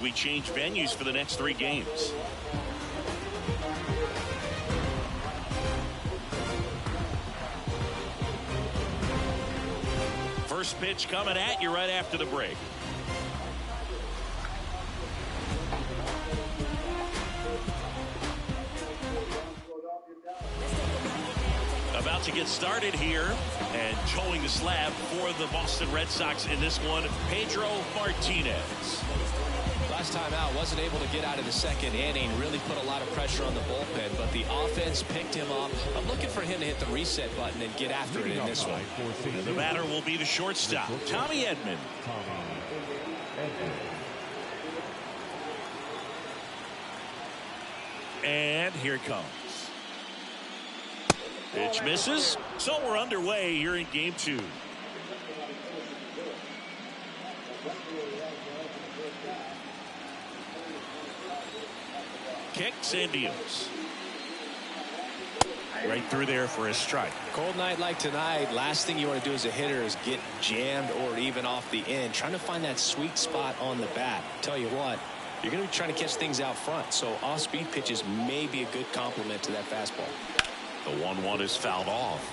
We change venues for the next 3 games. First pitch coming at you right after the break. About to get started here, and towing the slab for the Boston Red Sox in this one, Pedro Martinez. Last time out, wasn't able to get out of the second inning, really put a lot of pressure on the bullpen, but the offense picked him up. I'm looking for him to hit the reset button and get after it in this one. And the batter will be the shortstop, Tommy Edman. And here it comes. Pitch misses, so we're underway here in game 2. Kicks and deals. Right through there for a strike. Cold night like tonight, last thing you want to do as a hitter is get jammed or even off the end. Trying to find that sweet spot on the bat. Tell you what, you're going to be trying to catch things out front, so off-speed pitches may be a good complement to that fastball. The 1-1 is fouled off.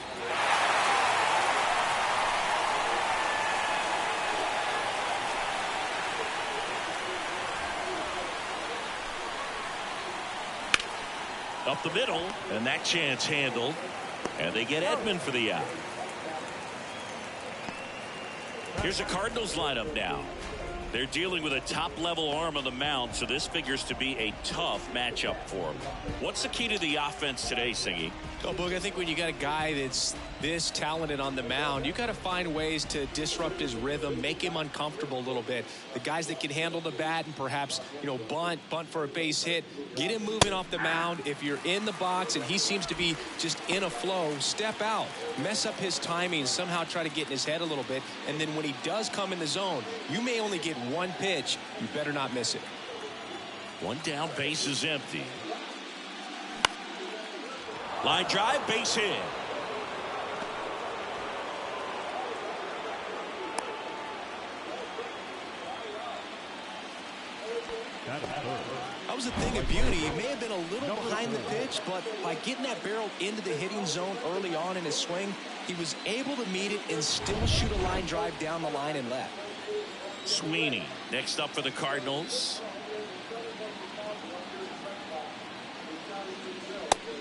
Up the middle, and that chance handled. And they get Edman for the out. Here's a Cardinals lineup now. They're dealing with a top-level arm on the mound, so this figures to be a tough matchup for them. What's the key to the offense today, Singy? Oh, Boog, I think when you got a guy that's this talented on the mound, you got to find ways to disrupt his rhythm, make him uncomfortable a little bit. The guys that can handle the bat and perhaps, bunt for a base hit, get him moving off the mound. If you're in the box and he seems to be just in a flow, step out, mess up his timing, somehow try to get in his head a little bit. And then when he does come in the zone, you may only get one pitch. You better not miss it. One down, base is empty. Line drive, base hit. That was a thing of beauty. He may have been a little behind the pitch, but by getting that barrel into the hitting zone early on in his swing, he was able to meet it and still shoot a line drive down the line and left. Sweeney next up for the Cardinals.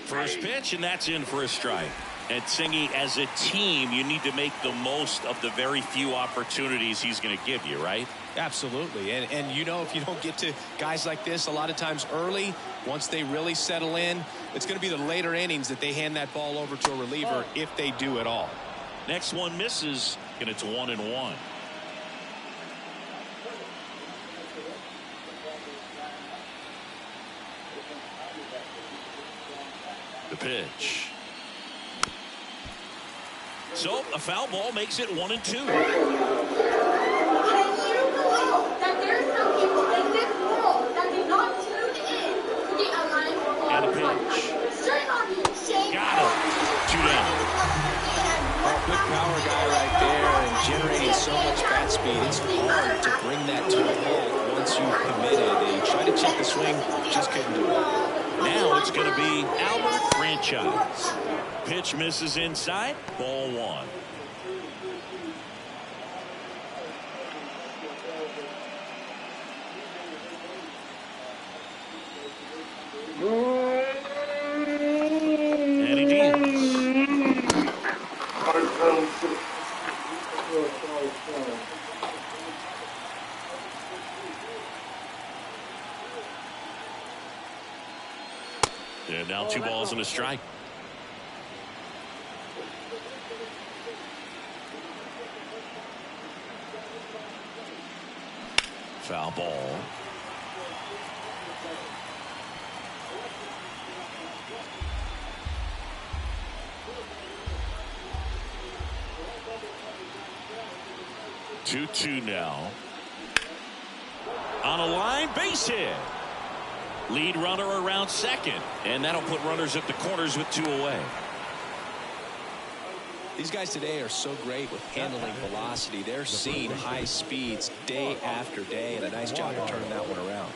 First pitch, and that's in for a strike. And Singy, as a team, you need to make the most of the very few opportunities he's going to give you, right? Absolutely. And if you don't get to guys like this a lot of times early, once they really settle in, it's going to be the later innings that they hand that ball over to a reliever if they do at all. Next one misses, and it's 1-1. The pitch. So a foul ball makes it 1-2. That there's some people in this world that did not tune in to the Alliance for And a pitch. Got him. 2 down. A quick power guy right there and generating so much bat speed. It's hard to bring that to a halt once you've committed. They tried to check the swing, just couldn't do it. Now it's going to be Albert Franchise. Pitch misses inside. Ball 1. And he deals. And now 2 balls and a strike. Foul ball. Two now. On a line, base hit. Lead runner around second, and that'll put runners at the corners with 2 away. These guys today are so great with handling velocity. They're seeing high speeds day after day, and a nice job of turning that one around.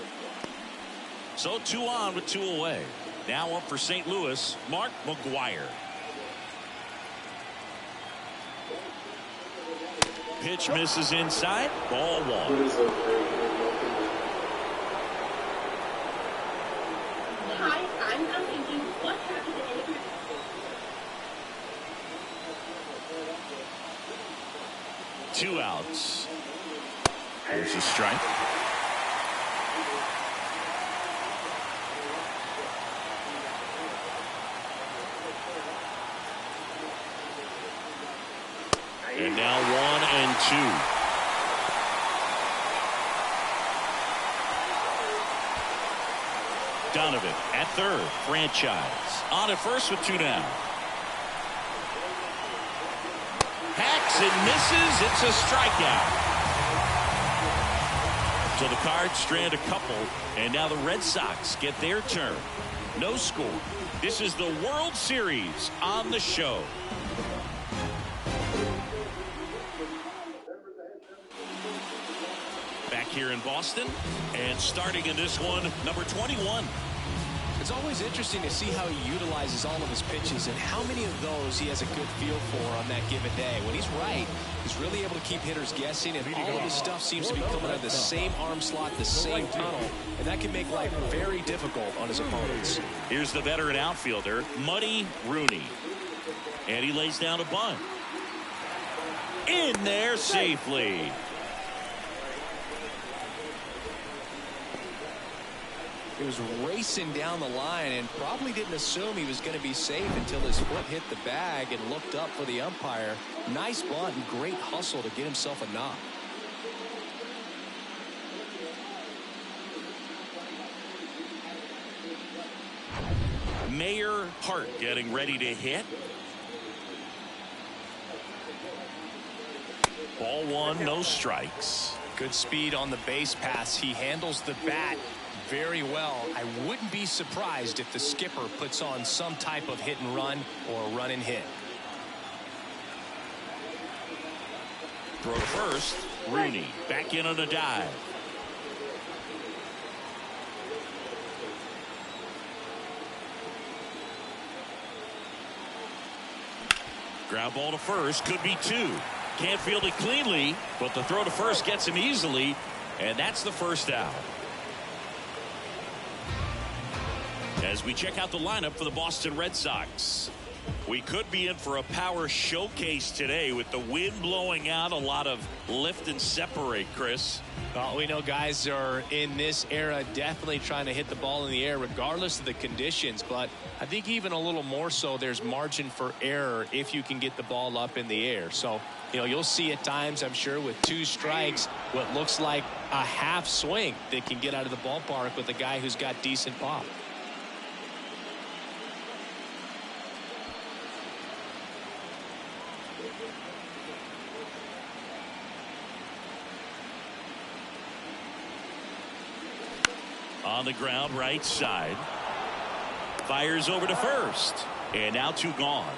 So 2 on with 2 away. Now up for St. Louis, Mark McGwire. Pitch misses inside. Ball 1. Hi, I'm thinking, what happened to Eddie? Two outs. There's a strike. And now 1 and 2. Donovan at third, franchise. On at first with 2 down. Hacks and misses. It's a strikeout. So the Cards strand a couple, and now the Red Sox get their turn. No score. This is the World Series on the show. Back here in Boston, and starting in this one, number 21. It's always interesting to see how he utilizes all of his pitches and how many of those he has a good feel for on that given day. When he's right, he's really able to keep hitters guessing, and all of his stuff seems to be coming out of the same arm slot, the same tunnel, and that can make life very difficult on his opponents. Here's the veteran outfielder, Muddy Rooney. And he lays down a bunt. In there safely. He was racing down the line and probably didn't assume he was going to be safe until his foot hit the bag and looked up for the umpire. Nice bunt and great hustle to get himself a knock. Mayer Hart getting ready to hit. Ball 1, no strikes. Good speed on the base pass. He handles the bat very well. I wouldn't be surprised if the skipper puts on some type of hit and run or run and hit. Throw to first. Rooney back in on a dive. Ground ball to first. Could be 2. Can't field it cleanly, but the throw to first gets him easily, and that's the first out. As we check out the lineup for the Boston Red Sox, we could be in for a power showcase today with the wind blowing out. A lot of lift and separate, Chris. Well, we know guys are in this era definitely trying to hit the ball in the air regardless of the conditions, but I think even a little more so there's margin for error if you can get the ball up in the air. So, you'll see at times, I'm sure, with 2 strikes, what looks like a half swing that can get out of the ballpark with a guy who's got decent pop. On the ground, right side. Fires over to first. And now 2 gone.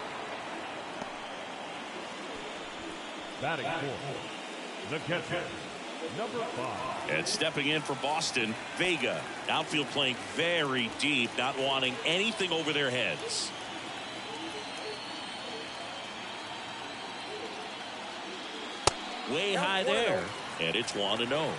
Batting fourth, the catcher, number 5. And stepping in for Boston, Vega. Outfield playing very deep, not wanting anything over their heads. Way high there. And it's 1-0.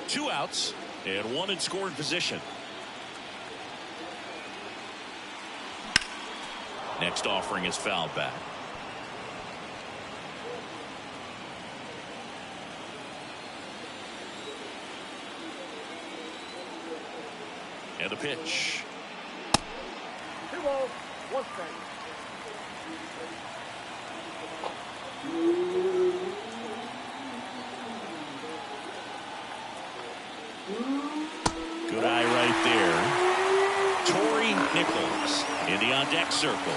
Two outs and 1 in scoring position. Next offering is fouled back. And the pitch. 2 balls, 1 strike. Good eye right there. Torrey Nichols in the on-deck circle.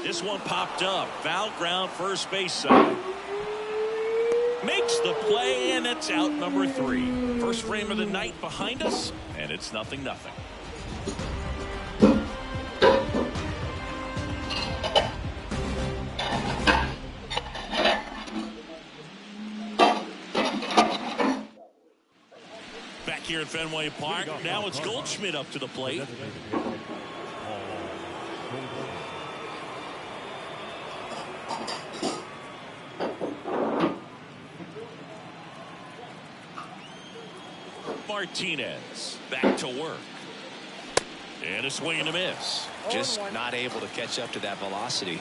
This this one popped up. Foul ground, first base side. Makes the play, and it's out number 3. First frame of the night behind us, and it's 0-0. Back here at Fenway Park, now it's Goldschmidt up to the plate. Martinez back to work. And a swing and a miss. Just not able to catch up to that velocity.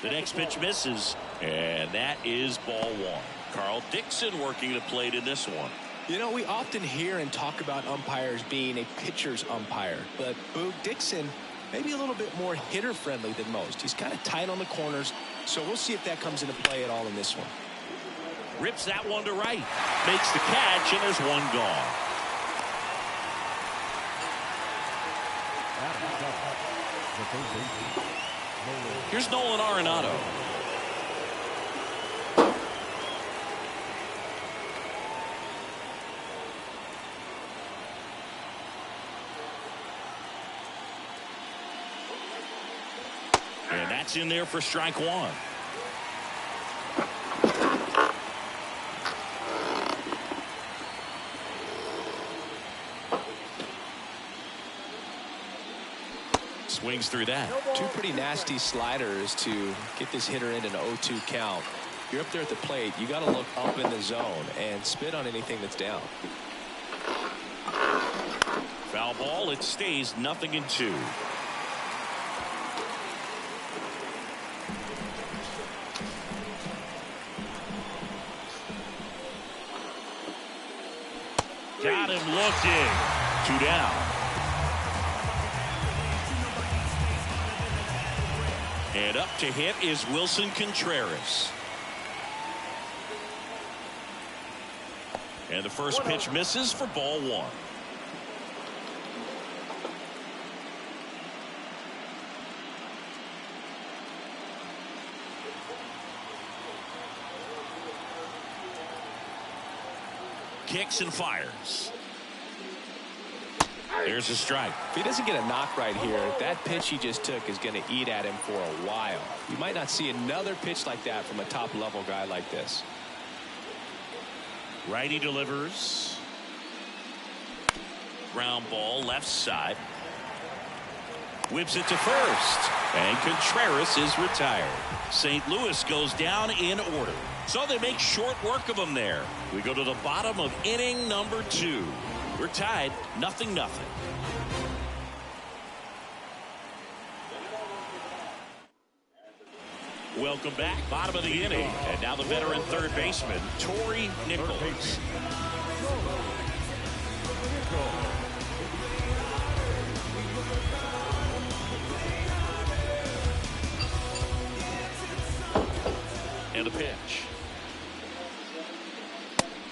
The next pitch misses, and that is ball 1. Carl Dixon working the plate in this one. You know, we often hear and talk about umpires being a pitcher's umpire, but Boog Dixon maybe a little bit more hitter friendly than most. He's kind of tight on the corners, so we'll see if that comes into play at all in this one. Rips that one to right. Makes the catch, and there's one gone. Here's Nolan Arenado. And that's in there for strike 1. Swings through that. 2 pretty nasty sliders to get this hitter in an 0-2 count. You're up there at the plate. You got to look up in the zone and spit on anything that's down. Foul ball. It stays 0-2. Got him looking. 2 down. And up to hit is Wilson Contreras. And the first pitch misses for ball 1. Kicks and fires. There's a strike. If he doesn't get a knock right here, that pitch he just took is going to eat at him for a while. You might not see another pitch like that from a top-level guy like this. Righty delivers. Ground ball, left side. Whips it to first. And Contreras is retired. St. Louis goes down in order. So they make short work of him there. We go to the bottom of inning number 2. We're tied 0-0. Welcome back. Bottom of the inning. And now the veteran third baseman, Torey Nichols. And a pitch.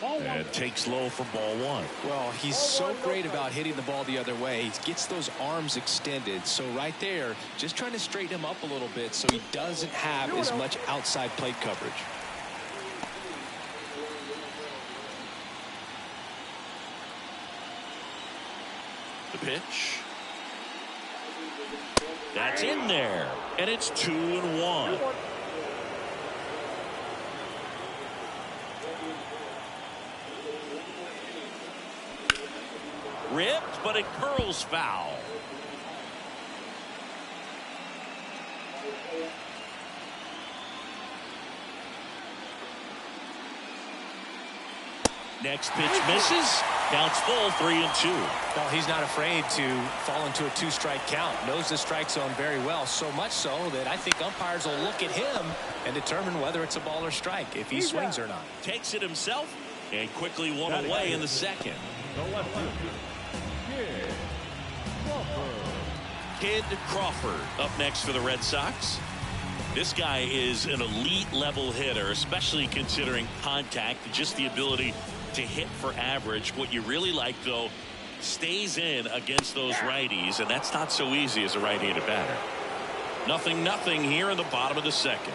And takes low for ball 1. Well, he's so great about hitting the ball the other way. He gets those arms extended. So right there, just trying to straighten him up a little bit so he doesn't have as much outside plate coverage. The pitch. That's in there. And it's 2-1. Ripped, but it curls foul. Next pitch misses. Counts full, 3-2. Well, he's not afraid to fall into a 2-strike count. Knows the strike zone very well. So much so that I think umpires will look at him and determine whether it's a ball or strike, if he swings or not. Takes it himself and quickly one away in the second. Kid Crawford up next for the Red Sox. This guy is an elite level hitter, especially considering contact and just the ability to hit for average. What you really like, though, stays in against those righties, and that's not so easy as a right-handed batter. 0-0 here in the bottom of the second.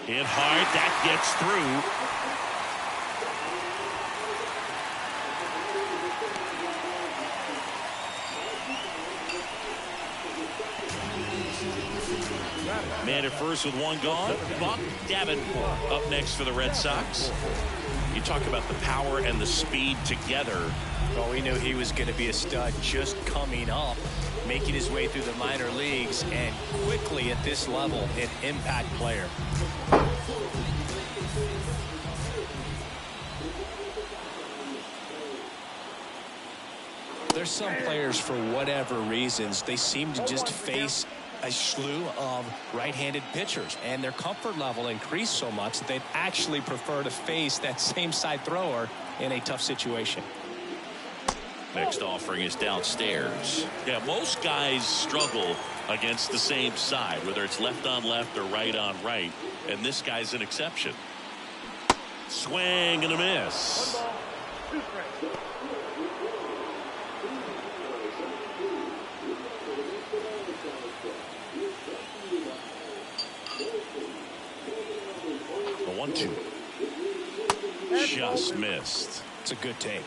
Hit hard, that gets through. Man at first with one gone. Buck Davenport up next for the Red Sox. You talk about the power and the speed together. Well, we knew he was going to be a stud just coming up, making his way through the minor leagues, and quickly at this level, an impact player. There's some players, for whatever reasons, they seem to just face a slew of right-handed pitchers, and their comfort level increased so much that they'd actually prefer to face that same side thrower in a tough situation. Next offering is downstairs. Yeah, most guys struggle against the same side, whether it's left on left or right on right, and this guy's an exception. Swing and a miss. 1 ball, 2 strikes. The 1-2. Just missed. It's a good take.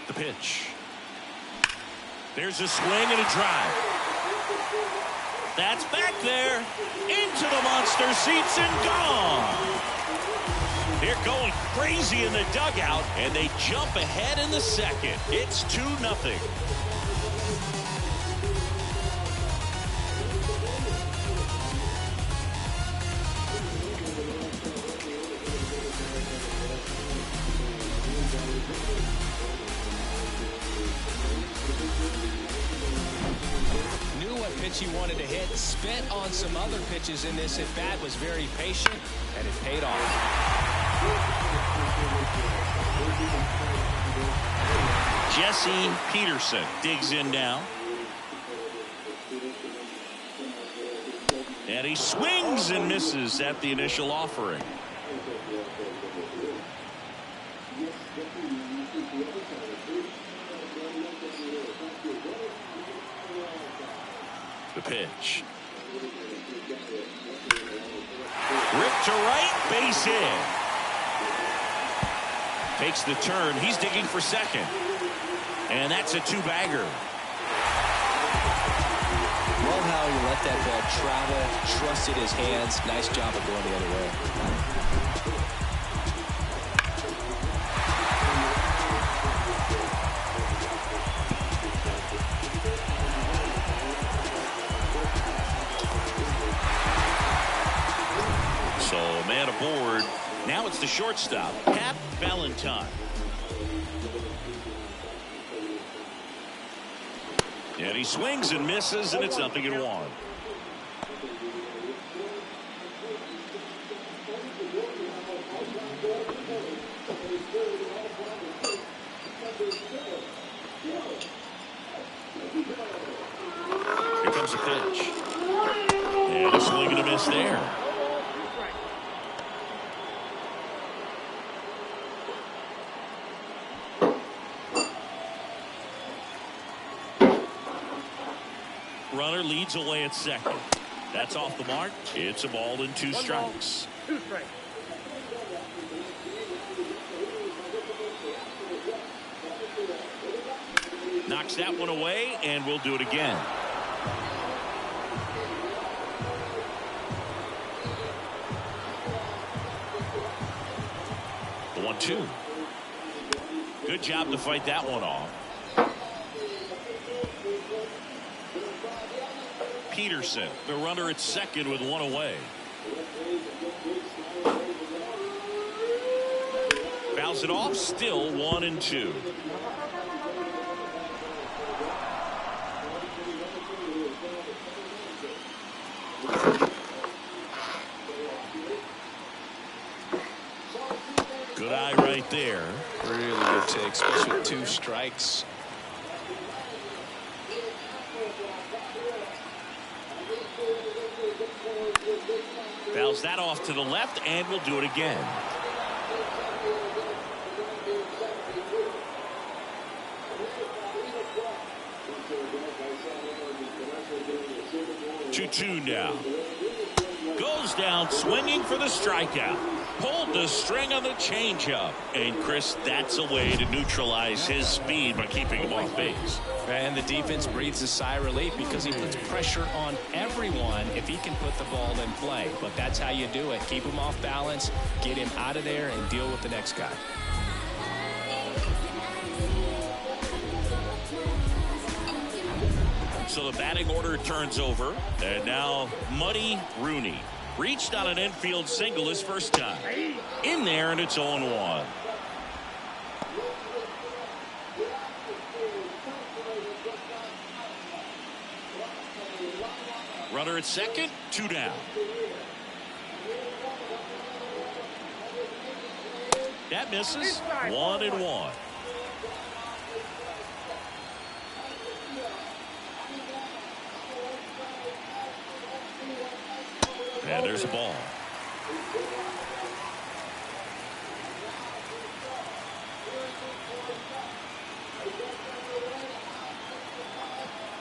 The pitch. There's a swing and a drive. That's back there into the monster seats and gone. They're going crazy in the dugout, and they jump ahead in the second. It's 2-0. Knew what pitch he wanted to hit, spent on some other pitches in this at bat, was very patient, and it paid off. Jesse Peterson digs in now. And he swings and misses at the initial offering. The pitch. Ripped to right, base hit. Takes the turn. He's digging for second. And that's a 2-bagger. Love how he let that ball travel, trusted his hands. Nice job of going the other way. So man aboard. Now it's the shortstop, Cap Valentine. And he swings and misses, and it's 0-1. Here comes the pitch. And a swing and a miss there. Runner leads away at second. That's off the mark. It's a ball and 2 strikes. 2 strikes. Knocks that one away, and we'll do it again. The 1-2. Good job to fight that one off. Peterson, the runner at second with 1 away. Fouls it off, still 1-2. Good eye right there. Really good take, especially with 2 strikes. Fouls that off to the left and will do it again. 2-2 now. Goes down swinging for the strikeout. Pulled the string on the changeup. And Chris, that's a way to neutralize his speed by keeping him off base. And the defense breathes a sigh of relief because he puts pressure on everyone if he can put the ball in play. But that's how you do it. Keep him off balance, get him out of there, and deal with the next guy. So the batting order turns over. And now Muddy Rooney reached on an infield single his first time. In there, and it's 0-1. Runner at second, 2 down. That misses. 1-1. And there's a ball.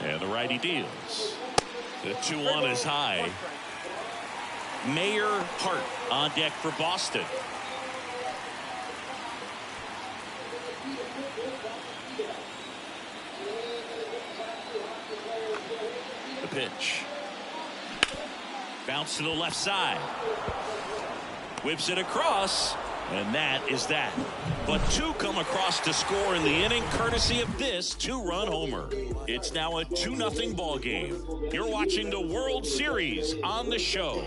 And the righty deals. The 2-1 is high. Mayer Hart on deck for Boston. The pitch. Bounce to the left side. Whips it across. And that is that. But 2 come across to score in the inning, courtesy of this 2-run homer. It's now a 2-0 ball game. You're watching the World Series on the show.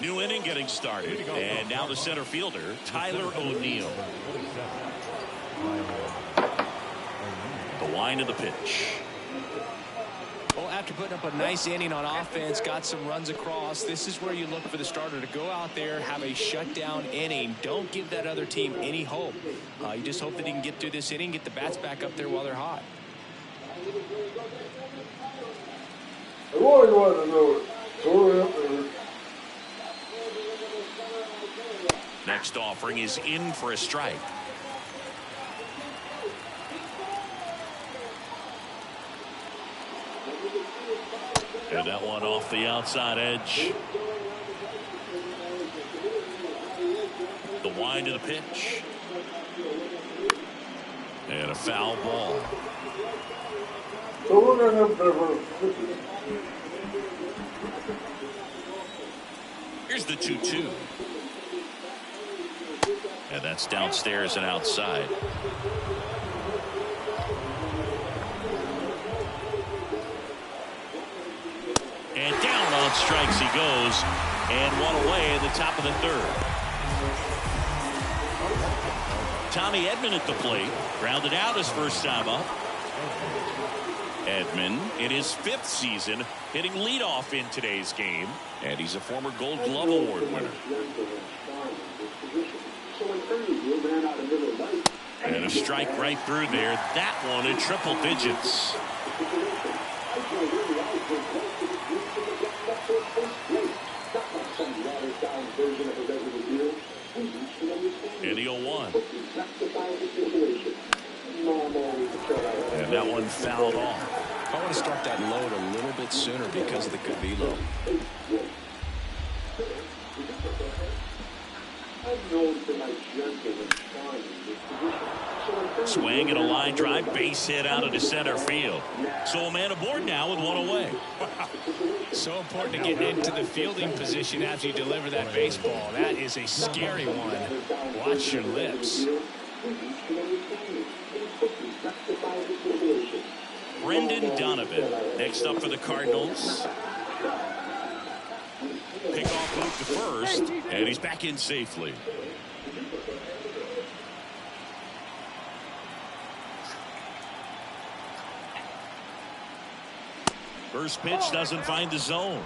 New inning getting started. And now the center fielder, Tyler O'Neill. The wind of the pitch. Well, after putting up a nice inning on offense, got some runs across, this is where you look for the starter to go out there, have a shutdown inning. Don't give that other team any hope. You just hope that he can get through this inning, get the bats back up there while they're hot. Next offering is in for a strike. And that one off the outside edge. The wind of the pitch. And a foul ball. So we're going to have better. Here's the 2-2. And that's downstairs and outside. And down on strikes he goes. And one away in the top of the third. Tommy Edman at the plate. Grounded out his first time up. Edman in his 5th season hitting leadoff in today's game. And he's a former Gold Glove Award winner. And a strike right through there. That one in triple digits. And the 0-1. And that one fouled off. I want to start that load a little bit sooner because of the good velo. Swing and a line drive, base hit out into center field. So a man aboard now with one away. So important to get into the fielding position after you deliver that baseball. That is a scary one. Watch your lips. Brendan Donovan next up for the Cardinals. Pickoff move to first, and he's back in safely. First pitch doesn't find the zone.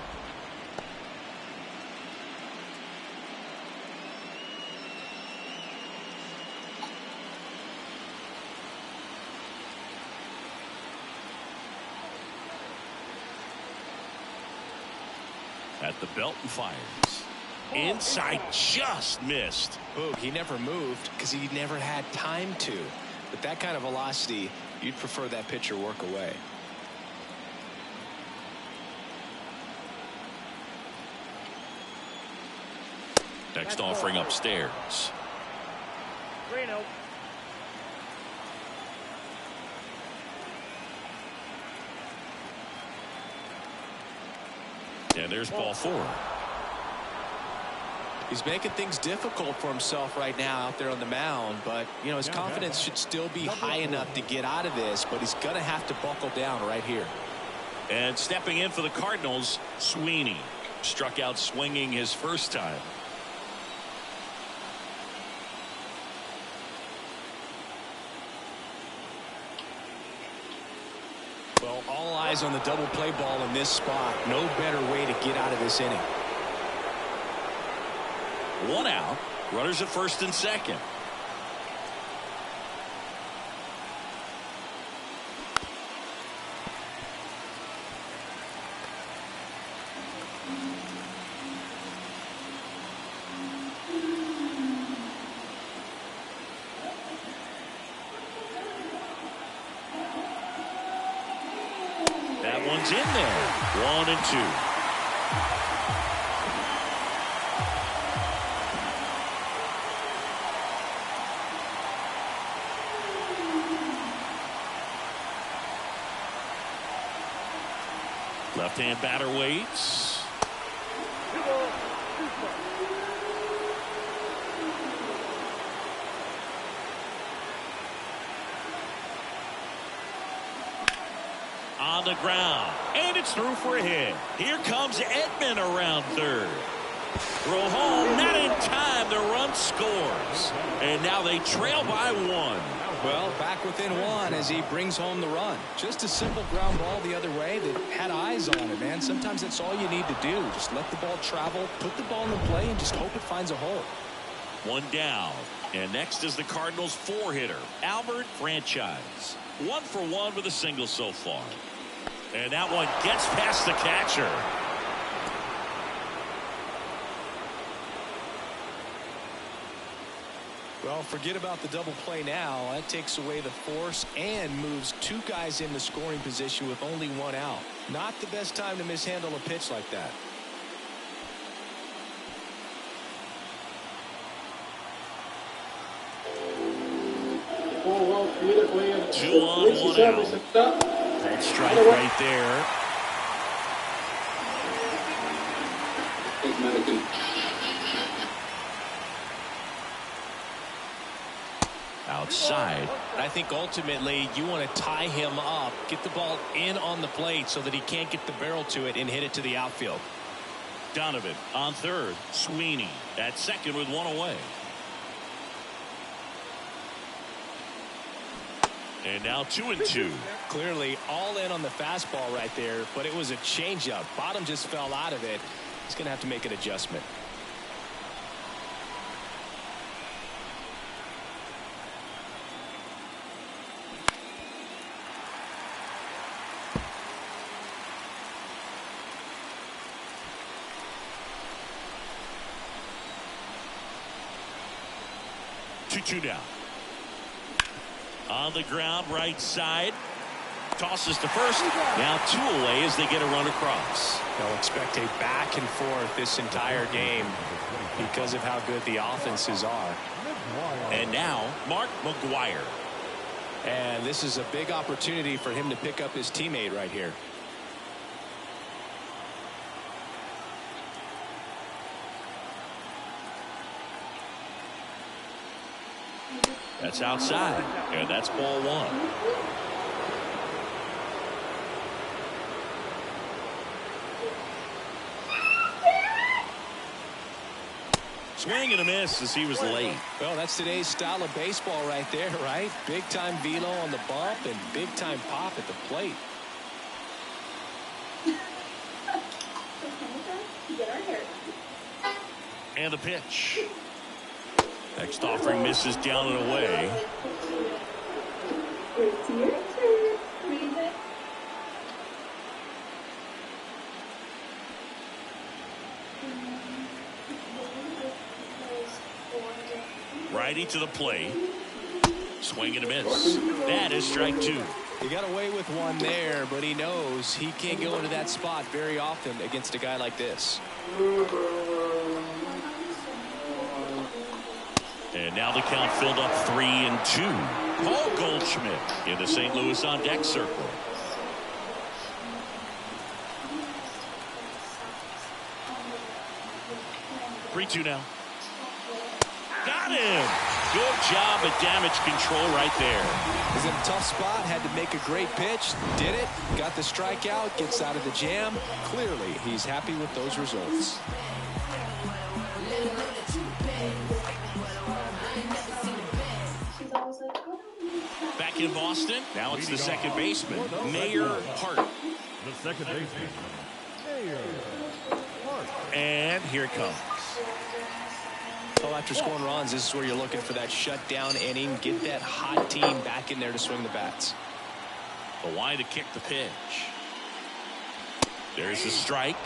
At the belt and fires. Inside, just missed. Boog, he never moved because he never had time to. With that kind of velocity, you'd prefer that pitcher work away. Next offering upstairs. 3-0. And there's ball 4. He's making things difficult for himself right now out there on the mound, but you know his confidence should still be high enough to get out of this, but he's going to have to buckle down right here. And stepping in for the Cardinals, Sweeney struck out swinging his first time. Well, all eyes on the double play ball in this spot. No better way to get out of this inning. 1 out. Runners at first and second. That one's in there. 1 and 2. Left-hand batter waits. On the ground. And it's through for a hit. Here comes Edman around third. Throw home, not in time. The run scores. And now they trail by 1. Well, back within 1 as he brings home the run. Just a simple ground ball the other way that had eyes on it, man. Sometimes that's all you need to do. Just let the ball travel, put the ball in the play, and just hope it finds a hole. 1 down. And next is the Cardinals' 4-hitter, Albert Franchise. 1 for 1 with a single so far. And that one gets past the catcher. Well, forget about the double play now. That takes away the force and moves 2 guys into scoring position with only 1 out. Not the best time to mishandle a pitch like that. Two on, 1 out. That strike right there. Outside. I think ultimately you want to tie him up, get the ball in on the plate so that he can't get the barrel to it and hit it to the outfield. Donovan on third. Sweeney at second with 1 away. And now 2 and 2. Clearly all in on the fastball right there, but it was a changeup. Bottom just fell out of it. He's going to have to make an adjustment. Two down. On the ground, right side. Tosses to first. Now 2 away as they get a run across. They'll expect a back and forth this entire game because of how good the offenses are. And now Mark McGwire. And this is a big opportunity for him to pick up his teammate right here. That's outside, and that's ball 1. Swing and a miss as he was late. Well, that's today's style of baseball right there, right? Big time velo on the bump and big time pop at the plate. And the pitch. Next offering misses down and away. It's your turn. Read it. Righty to the plate. Swing and a miss. That is strike 2. He got away with one there, but he knows he can't go into that spot very often against a guy like this. And now the count filled up 3-2. Paul Goldschmidt in the St. Louis on deck circle. 3-2 now. Got him. Good job at damage control right there. He's in a tough spot, had to make a great pitch, did it, got the strikeout, gets out of the jam. Clearly, he's happy with those results. Back in Boston, now it's the second baseman, Mayer Hart. The second baseman, Mayer Hart. And here it comes. Well, after scoring runs, this is where you're looking for that shutdown inning. Get that hot team back in there to swing the bats. The line to kick the pitch. There's the strike.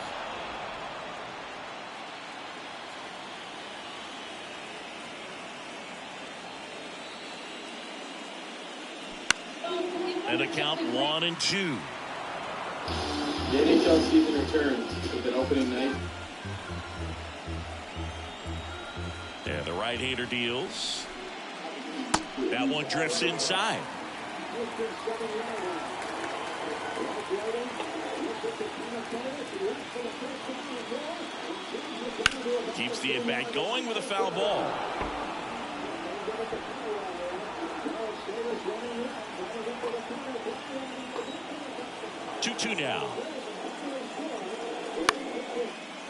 And a count 1-2. The NHL season returns with an opening night. And the right-hander deals. That one drifts inside. Keeps the at-bat going with a foul ball. Two now.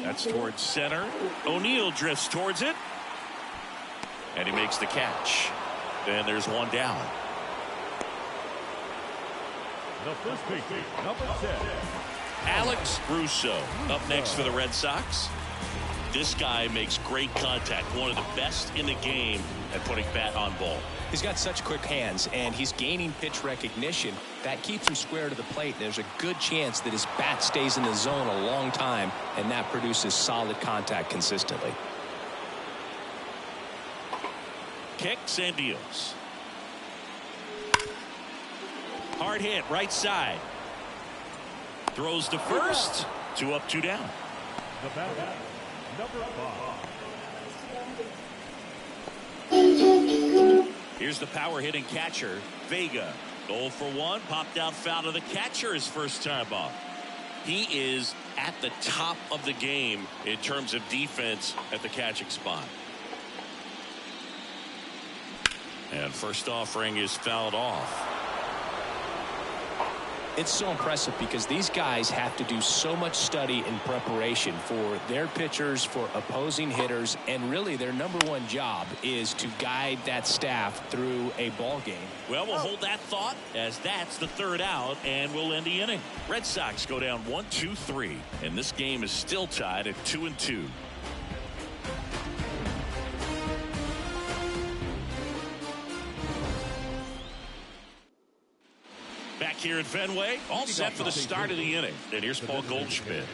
That's towards center. O'Neill drifts towards it. And he makes the catch. Then there's one down. The first baseman, number 10. Alex Russo up next for the Red Sox. This guy makes great contact. One of the best in the game at putting bat on ball. He's got such quick hands, and he's gaining pitch recognition. That keeps him square to the plate. There's a good chance that his bat stays in the zone a long time, and that produces solid contact consistently. Kicks and deals. Hard hit right side. Throws to first. 2 up, 2 down. The batter, number 5. Here's the power hitting catcher, Vega. 0 for 1, popped out foul to the catcher his first time up. He is at the top of the game in terms of defense at the catching spot. And first offering is fouled off. It's so impressive because these guys have to do so much study and preparation for their pitchers, for opposing hitters, and really their number one job is to guide that staff through a ball game. Well, we'll hold that thought as that's the third out, and we'll end the inning. Red Sox go down 1-2-3, and this game is still tied at 2-2. Back here at Fenway, all set for the start of the inning. And here's Paul Goldschmidt.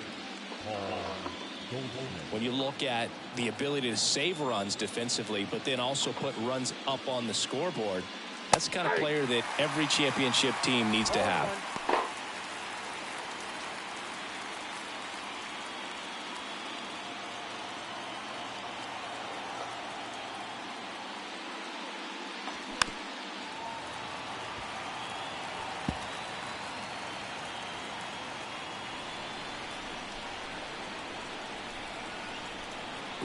When you look at the ability to save runs defensively, but then also put runs up on the scoreboard, that's the kind of player that every championship team needs to have.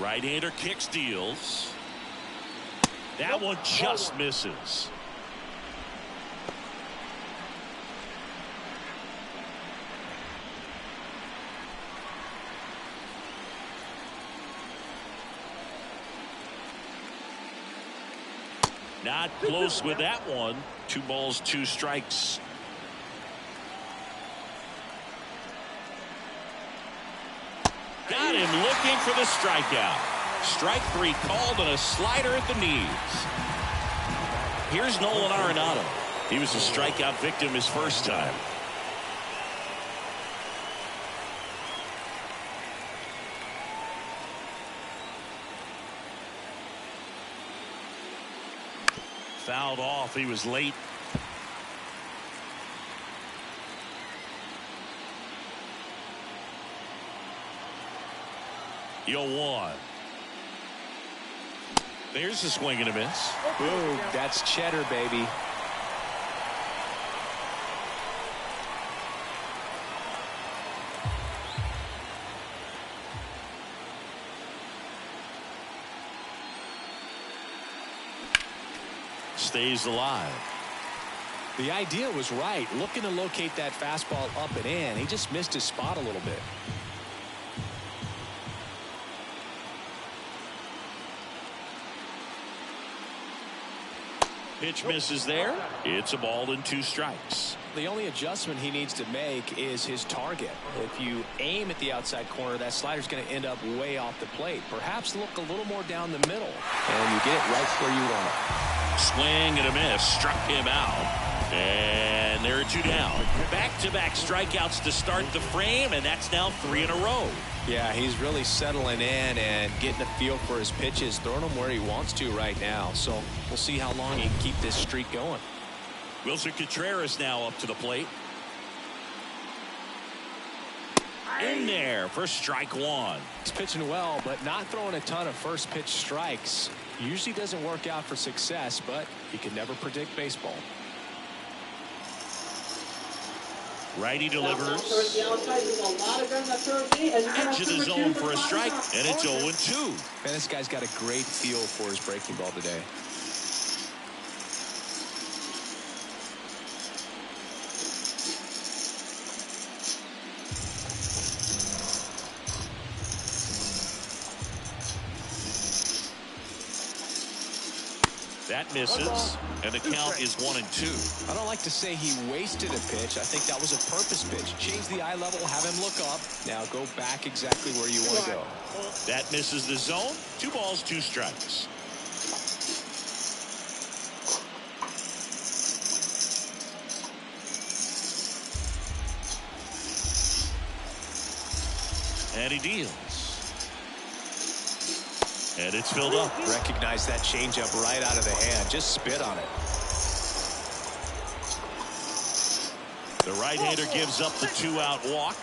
Right-hander kicks, deals. That one just misses. Not close with that one. 2 balls, 2 strikes. Got him looking for the strikeout. Strike 3 called and a slider at the knees. Here's Nolan Arenado. He was a strikeout victim his first time. Fouled off. He was late. Yo, one. There's a swing and a miss. Boom. That's cheddar, baby. Stays alive. The idea was right. Looking to locate that fastball up and in. He just missed his spot a little bit. Pitch misses there. It's a ball and 2 strikes. The only adjustment he needs to make is his target. If you aim at the outside corner, that slider's going to end up way off the plate. Perhaps look a little more down the middle, and you get it right where you want it. Swing and a miss. Struck him out. And there are 2 down. Back-to-back strikeouts to start the frame, and that's now 3 in a row. Yeah, he's really settling in and getting a feel for his pitches, throwing them where he wants to right now. So we'll see how long he can keep this streak going. Wilson Contreras now up to the plate. In there for strike 1. He's pitching well, but not throwing a ton of first pitch strikes. Usually doesn't work out for success, but you can never predict baseball. Righty delivers. Into the zone for a strike, and it's 0-2. Man, this guy's got a great feel for his breaking ball today. That misses, and the count is 1-2. I don't like to say he wasted a pitch. I think that was a purpose pitch. Change the eye level, have him look up. Now go back exactly where you want to go. That misses the zone. 2 balls, 2 strikes. And he deals. And it's filled up. Recognize that changeup right out of the hand. Just spit on it. The right-hander gives up the 2-out walk.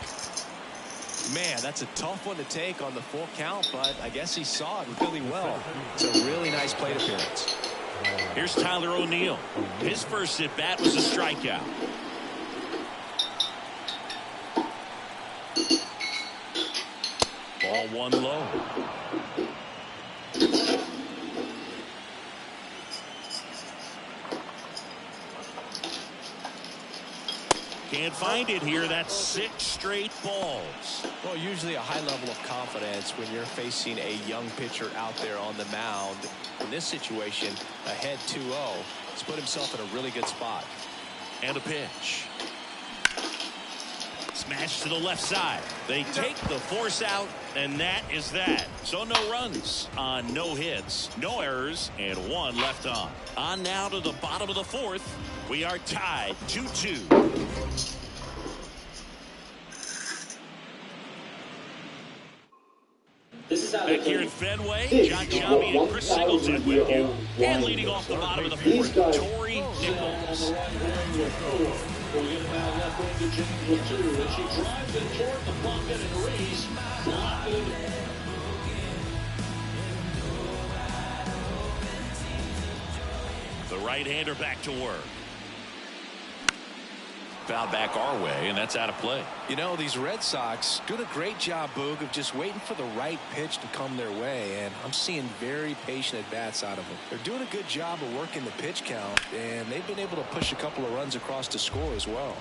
Man, that's a tough one to take on the full count, but I guess he saw it really well. It's a really nice plate appearance. Here's Tyler O'Neill. His first at-bat was a strikeout. Ball 1 low. Can't find it here. That's 6 straight balls. Well, usually a high level of confidence when you're facing a young pitcher out there on the mound. In this situation, ahead 2-0. He's put himself in a really good spot. And a pitch. Smash to the left side. They take the force out, and that is that. So no runs on no hits, no errors, and 1 left on. On now to the bottom of the 4th. We are tied 2-2. Back here in Fenway, John Sciambi and Chris Singleton with you. And leading off the bottom of the 4th, Torey Nichols. We'll get him out left wing to James with 2, and she drives it toward the pocket and Reese blocked it. The right-hander back to work. Foul back our way, and that's out of play. You know, these Red Sox doing a great job, Boog, of just waiting for the right pitch to come their way, and I'm seeing very patient at-bats out of them. They're doing a good job of working the pitch count, and they've been able to push a couple of runs across to score as well.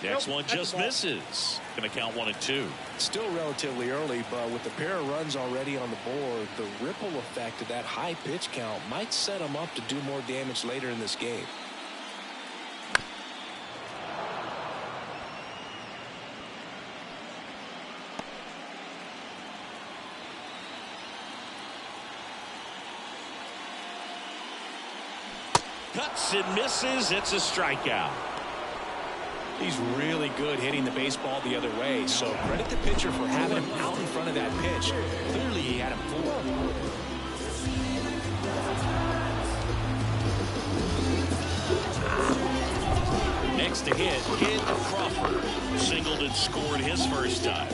Next one just misses. Going to count 1-2. Still relatively early, but with a pair of runs already on the board, the ripple effect of that high pitch count might set them up to do more damage later in this game. Cuts and misses. It's a strikeout. He's really good hitting the baseball the other way. So credit the pitcher for having him out in front of that pitch. Clearly he had him fooled. Next to hit, Kid Crawford. Singled and scored his first time.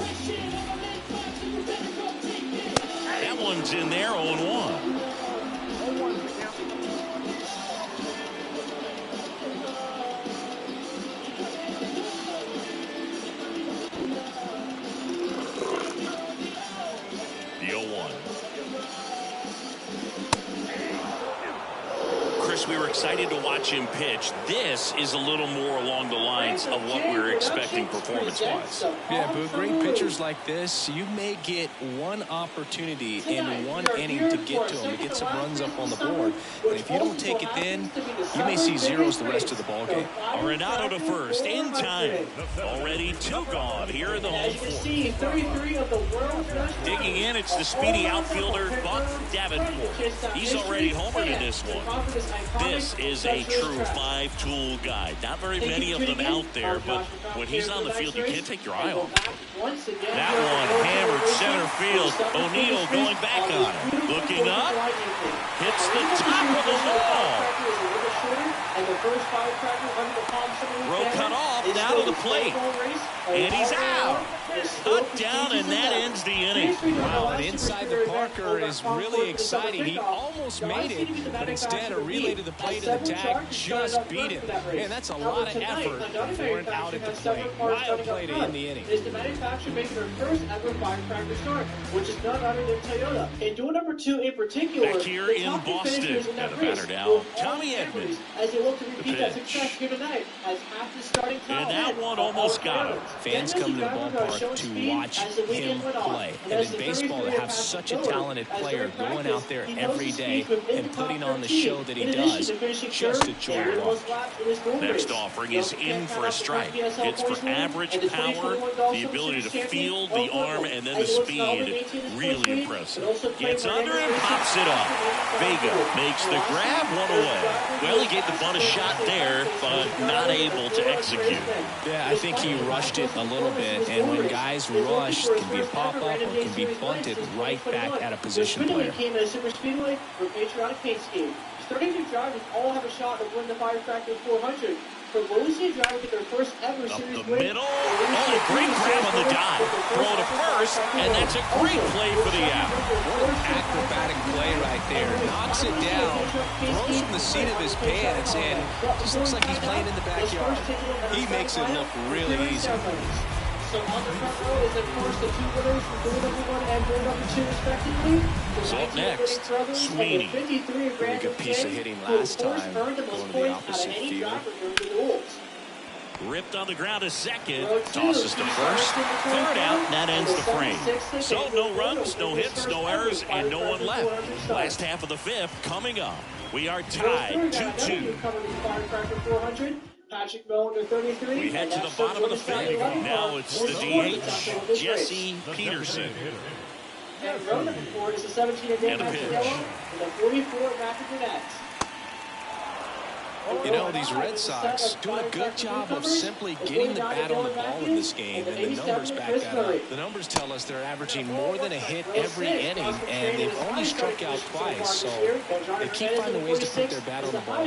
That one's in there, 0-1. The 0-1. Chris, we were excited to watch him pitch. This is a little more along the lines of what we were expecting performance-wise. Yeah, but great pitchers like this, you may get one opportunity in one inning to get to him, to get some runs up on the board. And if you don't take it then, you may see zeros the rest of the ballgame. Arenado to first, in time. Already 2 gone here in the home fourth. Digging in, it's the speedy outfielder, Buck Davenport. He's already homered in this one. This is a true 5-tool guy. Not very many of them out there, but when he's on the field, you can't take your eye off him. That one hammered center field. O'Neill going back on it. Looking up. Hits the top of the wall. Row cut off, now to the plate. And he's out. Cut down, and that ends the inning. Wow, and inside the Parker is really exciting. He almost made it, but instead a relay to the plate and the tag just beat him. Man, that's a lot of effort for an out at the plate. Wild play to end the inning. Is the manufacturer making their first ever firecracker start, which is none other than Toyota. And duel number 2 in particular, back here in Boston, and a batter now, Tommy Edman. As they look to repeat that success here tonight, as half the starting time. And that one almost got him. Fans come to the ballpark to watch him play. And in baseball, to have such a talented player going out there every day and putting on the show that he does, just a joy to watch. Next offering is in for a strike. It's for average power, the ability to field the arm, and then the speed. Really impressive. Gets under and pops it up. Vega makes the grab, 1 away. Well, he gave the bunt a shot there, but not able to execute. Yeah, I think he rushed it a little bit, and when guys rush, it can be a pop-up or it can be bunted right back at a position player. Came at a super speedway for patriotic paint scheme. 32 drivers all have a shot of winning the Firecracker 400. For Louisiana driver get their first ever Up series the win. middle. Oh, a great grab on the dive. Throw to first, and that's a great play for the out. What an acrobatic play right there. Knocks it down, throws from the seat of his pants, and just looks like he's playing in the backyard. He makes it look really easy. So on the front row is, of course, the 2 winners from duel number 1 and duel number 2, respectively. So up next, Sweeney. Really good piece of hitting last time, going to the opposite field. Ripped on the ground to second, tosses to first, third out, and that ends the frame. So no runs, no hits, no errors, and no one left. Last half of the 5th coming up. We are tied 2-2. Patrick Miller, 33. We head to the bottom of the 5th. Now it's the DH, Jesse Peterson. And row number 4 is the 17 of Dan Mastriello and the 44 Matthew Burnett. You know, these Red Sox do a good job of simply getting the bat on the ball in this game, and the numbers back that up. The numbers tell us they're averaging more than a hit every inning, and they've only struck out twice, so they keep finding ways to put their bat on the ball.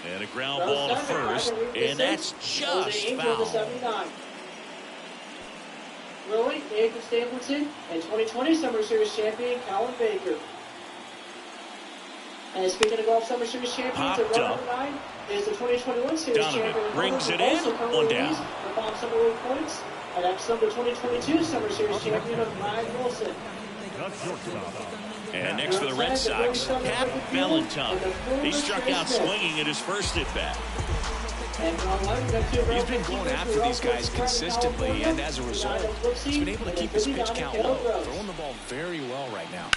And a ground ball to first, and that's just foul. Willie, Nathan Stapleton, and 2020 Summer Series champion, Colin Baker. And speaking of golf Summer Series champions, at round number 9 is the 2021 Series Donovan champion. brings it in, 1 down. The Palm Summer League points. And next up, the 2022 Summer Series champion of Ryan Wilson. And next for the Red Sox, Pat Valentine. He struck out swinging at his first at-bat. He's been going after these guys consistently, and as a result, he's been able to keep his pitch count low, throwing the ball very well right now.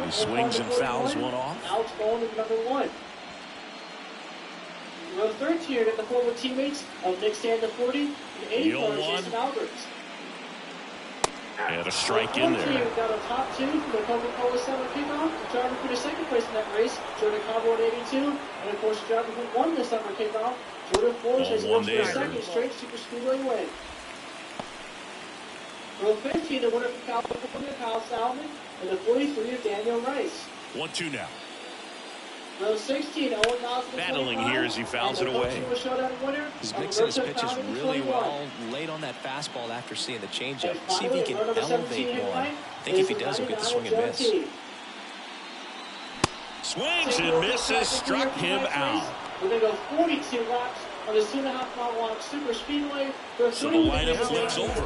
He swings and fouls one off. Alex Bowen is number 1. Row 13 got the former teammates of Nick Stanley 40 and 80 Jason Alberts. And a strike in there. Got a top 2 from the Coca-Cola Summer Kickoff. The driver finished second place in that race, Jordan Cabo at 82. And of course, the driver who won the Summer Kickoff, Jordan Forge, has won for a second straight Super Speedway win. Row 15, the winner from California, Kyle Salmon, and the 43 of Daniel Rice. 1-2 now. Row 16, Owen Nelson. Battling here as he fouls it away. He's mixing his pitches really well, late on that fastball after seeing the changeup. See if he can elevate more. I think if he does, he'll get the swing and miss. Swings and misses, struck him out. We're going to go 42 laps on the 2.5 mile long Super Speedway. So the lineup flips over.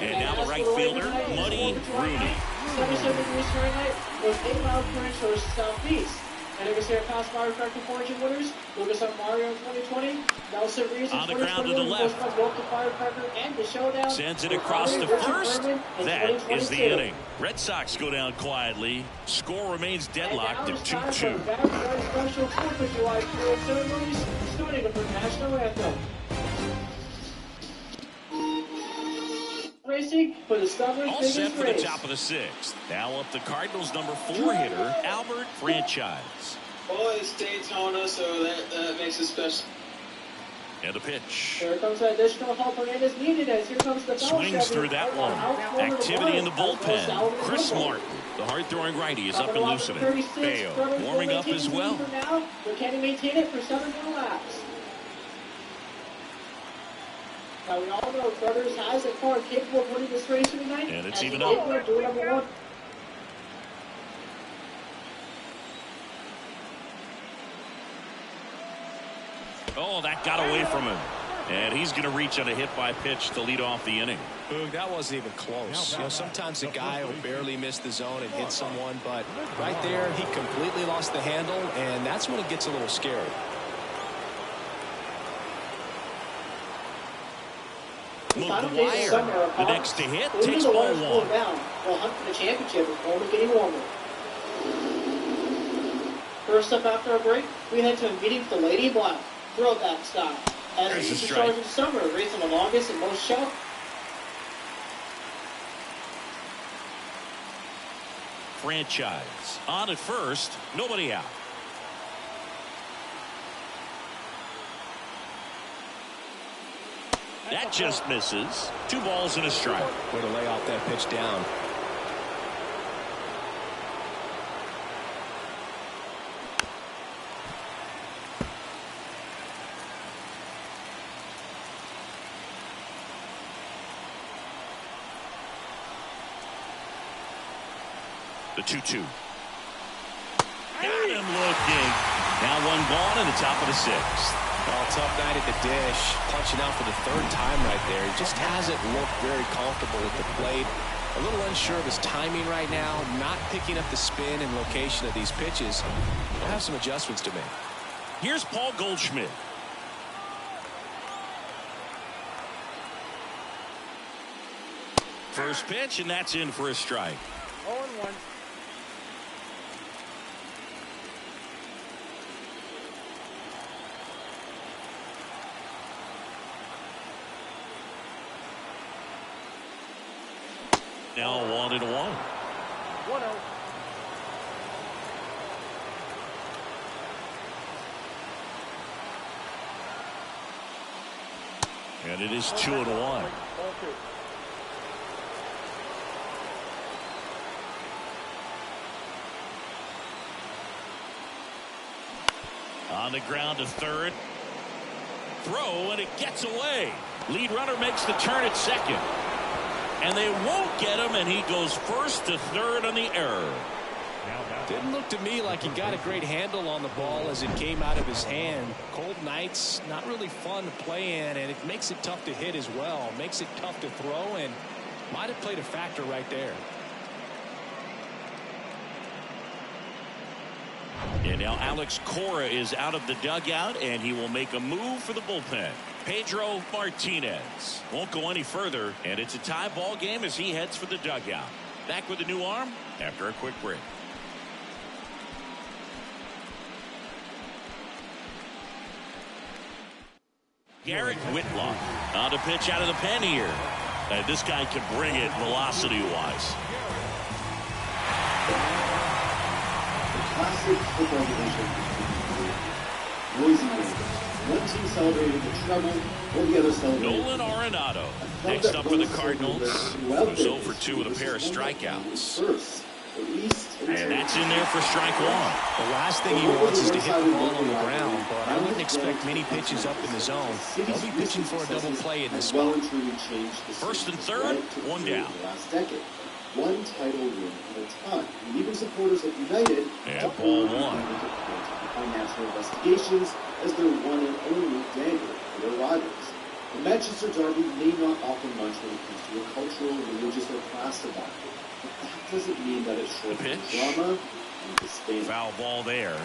And now the right fielder, Muddy Rooney. 77 degrees Fahrenheit with 8 miles per inch towards the southeast. And you can see our past fire factor origin winners. Lucas Mario in 2020. Nelson Reeves on the ground to the left. Sends it across the first. That is the inning. Red Sox go down quietly. Score remains deadlocked at 2-2. Special 4th of July parade ceremonies starting with the national anthem. Racing for the summer's all biggest set for race. the top of the 6th. Now up the Cardinals' number 4 hitter, Albert Franchise. Well, it's Daytona, so that makes it special. And a pitch. Here comes additional help Hernandez needed as here comes the swings through that one. Activity in the bullpen. Chris Martin, the hard-throwing righty, is up and loosening. Bayo warming up as well. But can he maintain it for 7 more laps? Now we all know Brothers has a car capable of winning this race tonight. And it's even up. Oh, that got away from him. And he's going to reach on a hit by pitch to lead off the inning. Boog, that wasn't even close. You know, sometimes a guy will barely miss the zone and hit someone, but right there, he completely lost the handle, and that's when it gets a little scary. McGuire, the next to hit, takes ball 1. We'll hunt for the championship as Bowman getting warmer. First up after our break, we head to a meeting for the Lady in Black, throwback style. As we used to charge in summer, racing the longest and most shelf. Franchise on at first, nobody out. That just misses. 2 balls and a strike. Way to lay off that pitch down. The 2-2. Got him looking. Now 1 gone in the top of the 6th. Well, tough night at the dish. Punching out for the 3rd time right there. He just hasn't looked very comfortable at the plate. A little unsure of his timing right now. Not picking up the spin and location of these pitches. He'll have some adjustments to make. Here's Paul Goldschmidt. First pitch, and that's in for a strike. 0-1. Now 1-1. 1-0. And it is 2-1. On the ground to 3rd. Throw, and it gets away. Lead runner makes the turn at 2nd. And they won't get him, and he goes 1st to 3rd on the error. Didn't look to me like he got a great handle on the ball as it came out of his hand. Cold nights, not really fun to play in, and it makes it tough to hit as well. Makes it tough to throw, and might have played a factor right there. And now Alex Cora is out of the dugout, and he will make a move for the bullpen. Pedro Martinez won't go any further, and it's a tie ball game as he heads for the dugout. Back with a new arm after a quick break. Garrett Whitlock on to pitch out of the pen here. And this guy can bring it velocity-wise. Classic football division. Noisy games. One team celebrating the treble, while the other celebrating. Nolan Arenado next up for the Cardinals. Who's 0 for 2 with a pair of strikeouts. And that's in there for strike one. The last thing he wants is to hit the ball on the ground, but I wouldn't expect many pitches up in the zone. They'll be pitching for a double play in this spot. First and third, one down. One title win at a time. And even supporters of United and ball one. Financial investigations as their one and only dagger for their rivals. The Manchester Derby may not offer much when it comes to a cultural, religious, or class divided. But that doesn't mean that it's short of drama and disdain. Foul ball there.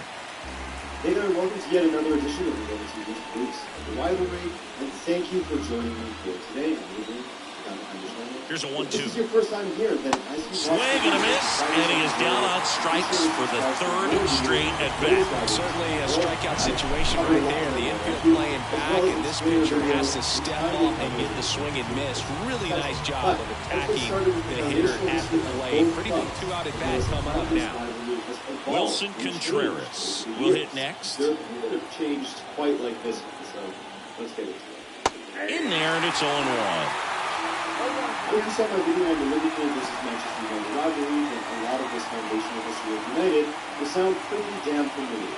Hey there, welcome to yet another edition of the WTV's Roots of the Rivalry, and thank you for joining me here today. Here's a 1-2. If this is your first time here, then as you swing and a miss, and he is down on strikes for the third straight at bat. Certainly a strikeout situation right there. The infield playing back, and this pitcher has to step up and get the swing and miss. Really nice job of attacking the hitter at the plate. Pretty big two-out at bat coming up now. Wilson Contreras will hit next. There would have changed quite like this one, so let's get it. In there, and it's 0-1. When you saw my video on the Liverpool versus Manchester United rivalry, and a lot of this foundational history of United will sound pretty damn familiar.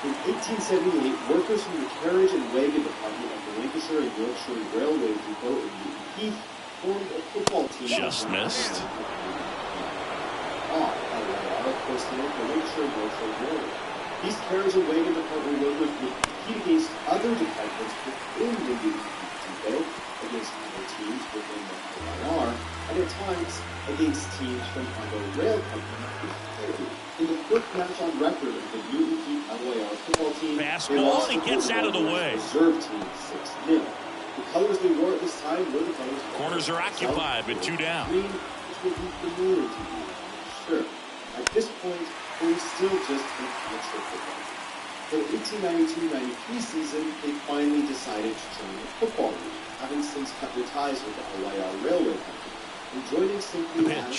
In 1878, workers from the carriage and wagon department of the Lancashire and Yorkshire Railway Depot in Newton Heath formed a football team. Just missed. Of course, the Lancashire and Yorkshire Railway. These carriage and wagon department workers would compete against other departments within the Newton Heath Depot, against other teams within the LIR, and at times against teams from other rail companies. In the first match on record of the Newton Heath LIR football team, fastball, and he gets out of the way. Reserve team 6-0. The colors they wore at this time were the colors. Corners are occupied with 2 down. Green, which will be familiar to you, sure. At this point, it was still just an amateur football. For the 1892-93 season, they finally decided to join the football league, having since cut their ties with the LIR Railway Company, and joining simply as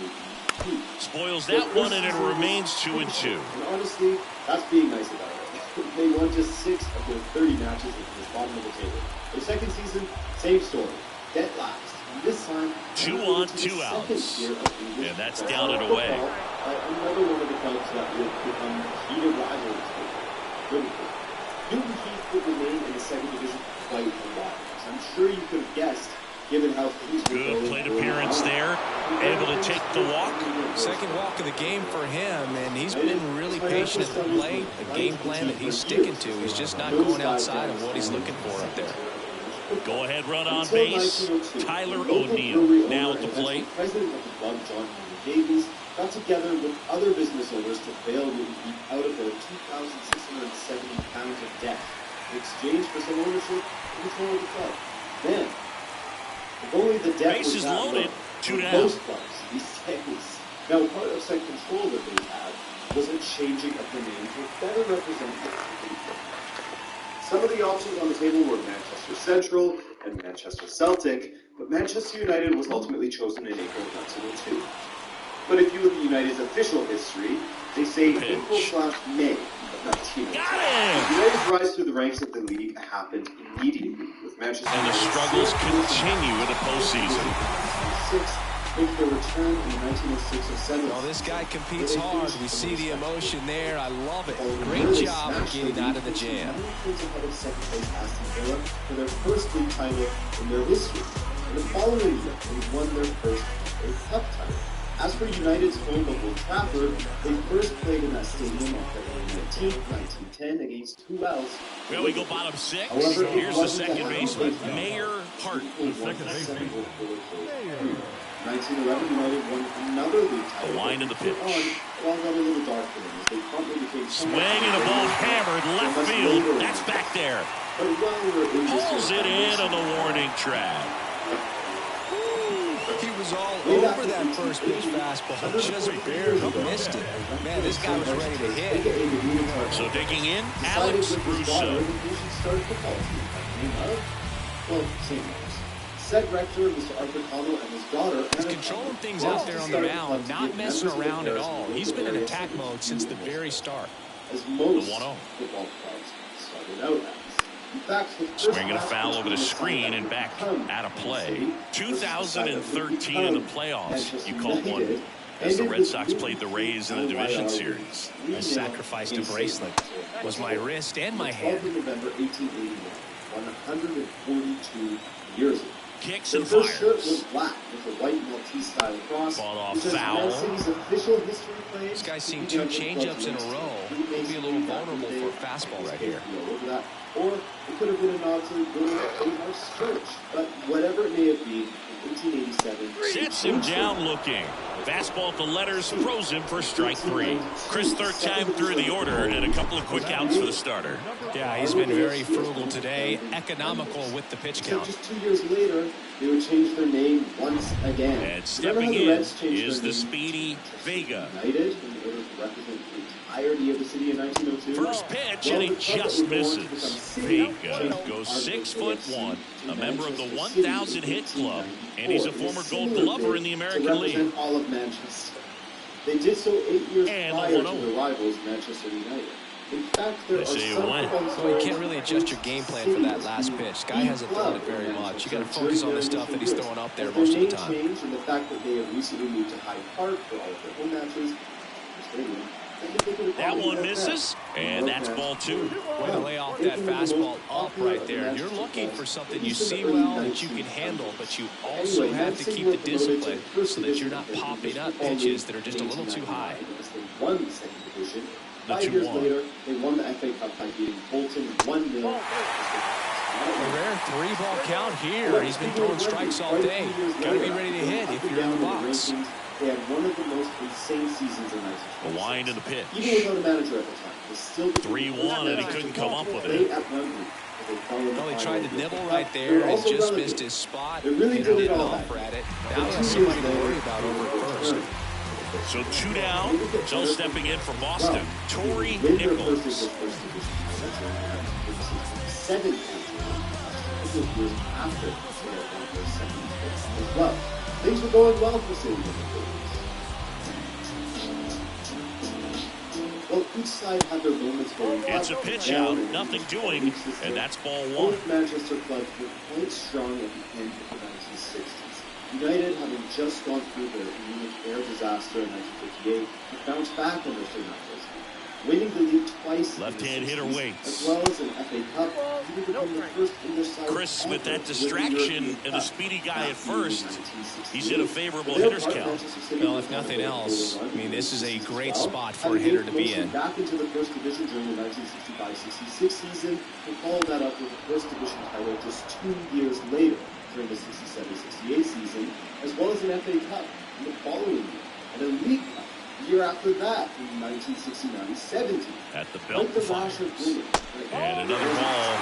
Newton Heath. Spoils that one, and it remains 2-2. And honestly, that's being nice about it. They won just 6 of their 30 matches at the bottom of the table. Their second season, same story. Dead last. And this time, 2 on, 2 outs. And that's down and away. Another one of the clubs that would become heated rivals. Newton Heath would remain in the second division quite a while. I'm sure you could have guessed, given how things were going. Good plate appearance there. Able to take the walk. Second walk of the game for him, and he's been really patient at the plate. A game plan that he's sticking to. He's just not going outside of what he's looking for up there. Go ahead, run on base. Tyler O'Neill now at the plate. President of the club, John Henry Davies, got together with other business owners to bail Newton Heath out of their 2,670 pounds of debt in exchange for some ownership and control of the club. Then, if only the debt Base was is that loaded. low, 2 down. most clubs, these things. Now, part of said control that they had was a changing of the name to better represent the people. Some of the options on the table were Manchester Central and Manchester Celtic, but Manchester United was ultimately chosen in April 1902. But if you look at United's official history, they say April/May of 1902. Got him! United's rise through the ranks of the league happened immediately, with Manchester And the United struggles continue in the postseason. Make their return in 1906-07. Well, this guy competes hard. We see the emotion there. I love it. Great job of getting out of the jam. Ahead of second place Aston Villa for their first league title in their history. And the following year, they won their first FA Cup title. As for United's home of Old Trafford, they first played in that stadium on February 19th, 1910 against who else? Well, we go bottom 6. However, Here's the second baseman, Mayor Hart. The second baseman, 1911, United won another league title. The line of the pitch. All got a little dark for them as they promptly became Swing and a ball hammered left field. That's back there. Pulls it in on the warning track. He was all over that first pitch fastball. Just barely missed it. Man, this guy was ready to hit. So digging in, Alex Russo. Well, same Said rector, Mr. Arthur Connell, and his daughter. He's controlling things out there on the mound, not messing around at all. He's been in attack mode since the very start. As most football clubs started out as. In fact, swinging a foul over the screen and back out of play. 2013 in the playoffs, you caught one as the Red Sox played the Rays in the division series. I sacrificed a bracelet. It was my wrist and my hand. November 1881, 142 years ago. Kicks and fires. The first shirt was fires. black with a white Maltese style across. Ball off which is foul. Man City's official history plays. This guy's seen 2 changeups in a row. He'll be a little vulnerable for a fastball right here. Or it could have been a nod to William Church. But whatever it may have been, in 1887, Sits him down looking. Fastball at the letters, throws him for strike 3. Chris, third time through the order, and a couple of quick outs for the starter. Yeah, he's been very frugal today, economical with the pitch count. Just 2 years later, they would change their name once again. And stepping in is the speedy Vega. United in order to represent the entirety of the city in 1902. First pitch, and he just misses. Vega goes 6'1", a member of the 1,000 hit club, and he's a former Gold Glover in the American League. All of Manchester. They did so 8 years And prior to their rivals, Manchester United. In fact, there are some well, you can't really adjust your game plan for that last pitch. Guy hasn't thrown it very much. You got to focus on the stuff that he's throwing up there most of the time. Change in the fact that they have recently moved to Hyde Park for all of their home matches. That one misses, and that's ball 2. Way to lay off that fastball up right there. You're looking for something you see well that you can handle, but you also have to keep the discipline so that you're not popping up pitches that are just a little too high. The 5 years 2-1. later, they won the FA Cup by beating Bolton 1-0. A rare 3-ball count here. He's been throwing strikes all day. Got to be ready to hit if you're in the box. They had one of the most insane seasons in 1960. A wind in the pitch. Even without a manager at the time, they still 3-1, and he couldn't come up with it. Well, he tried to nibble right there and just missed his spot. Really Hit an offer at it. Now he has somebody to worry about over at first. So 2 down. So stepping in for Boston, Torrey Nichols. 7 years after their second as well. Things were going well for City. Well, each side had their moments going. It's a pitch out, nothing doing, and that's ball 1. Both Manchester clubs were quite strong at the end of the 1960s. United, having just gone through the Munich air disaster in 1958, had bounced back on their finals, winning the league twice. Left-hand hitter waits. As well as an FA Cup. He became the first English side Chris, with that distraction and the speedy guy at first, he's in a favorable Their hitter's count. Well, if nothing else, I mean, this is a great spot for a hitter to be in. Back into the first division during the 1965-66 season, and followed that up with the first division title just 2 years later during the 67-68 season, as well as an FA Cup in the following year, and a League Cup the year after that in 1969-70. At the Like belt the for Rash of Fires. winning. And another ball.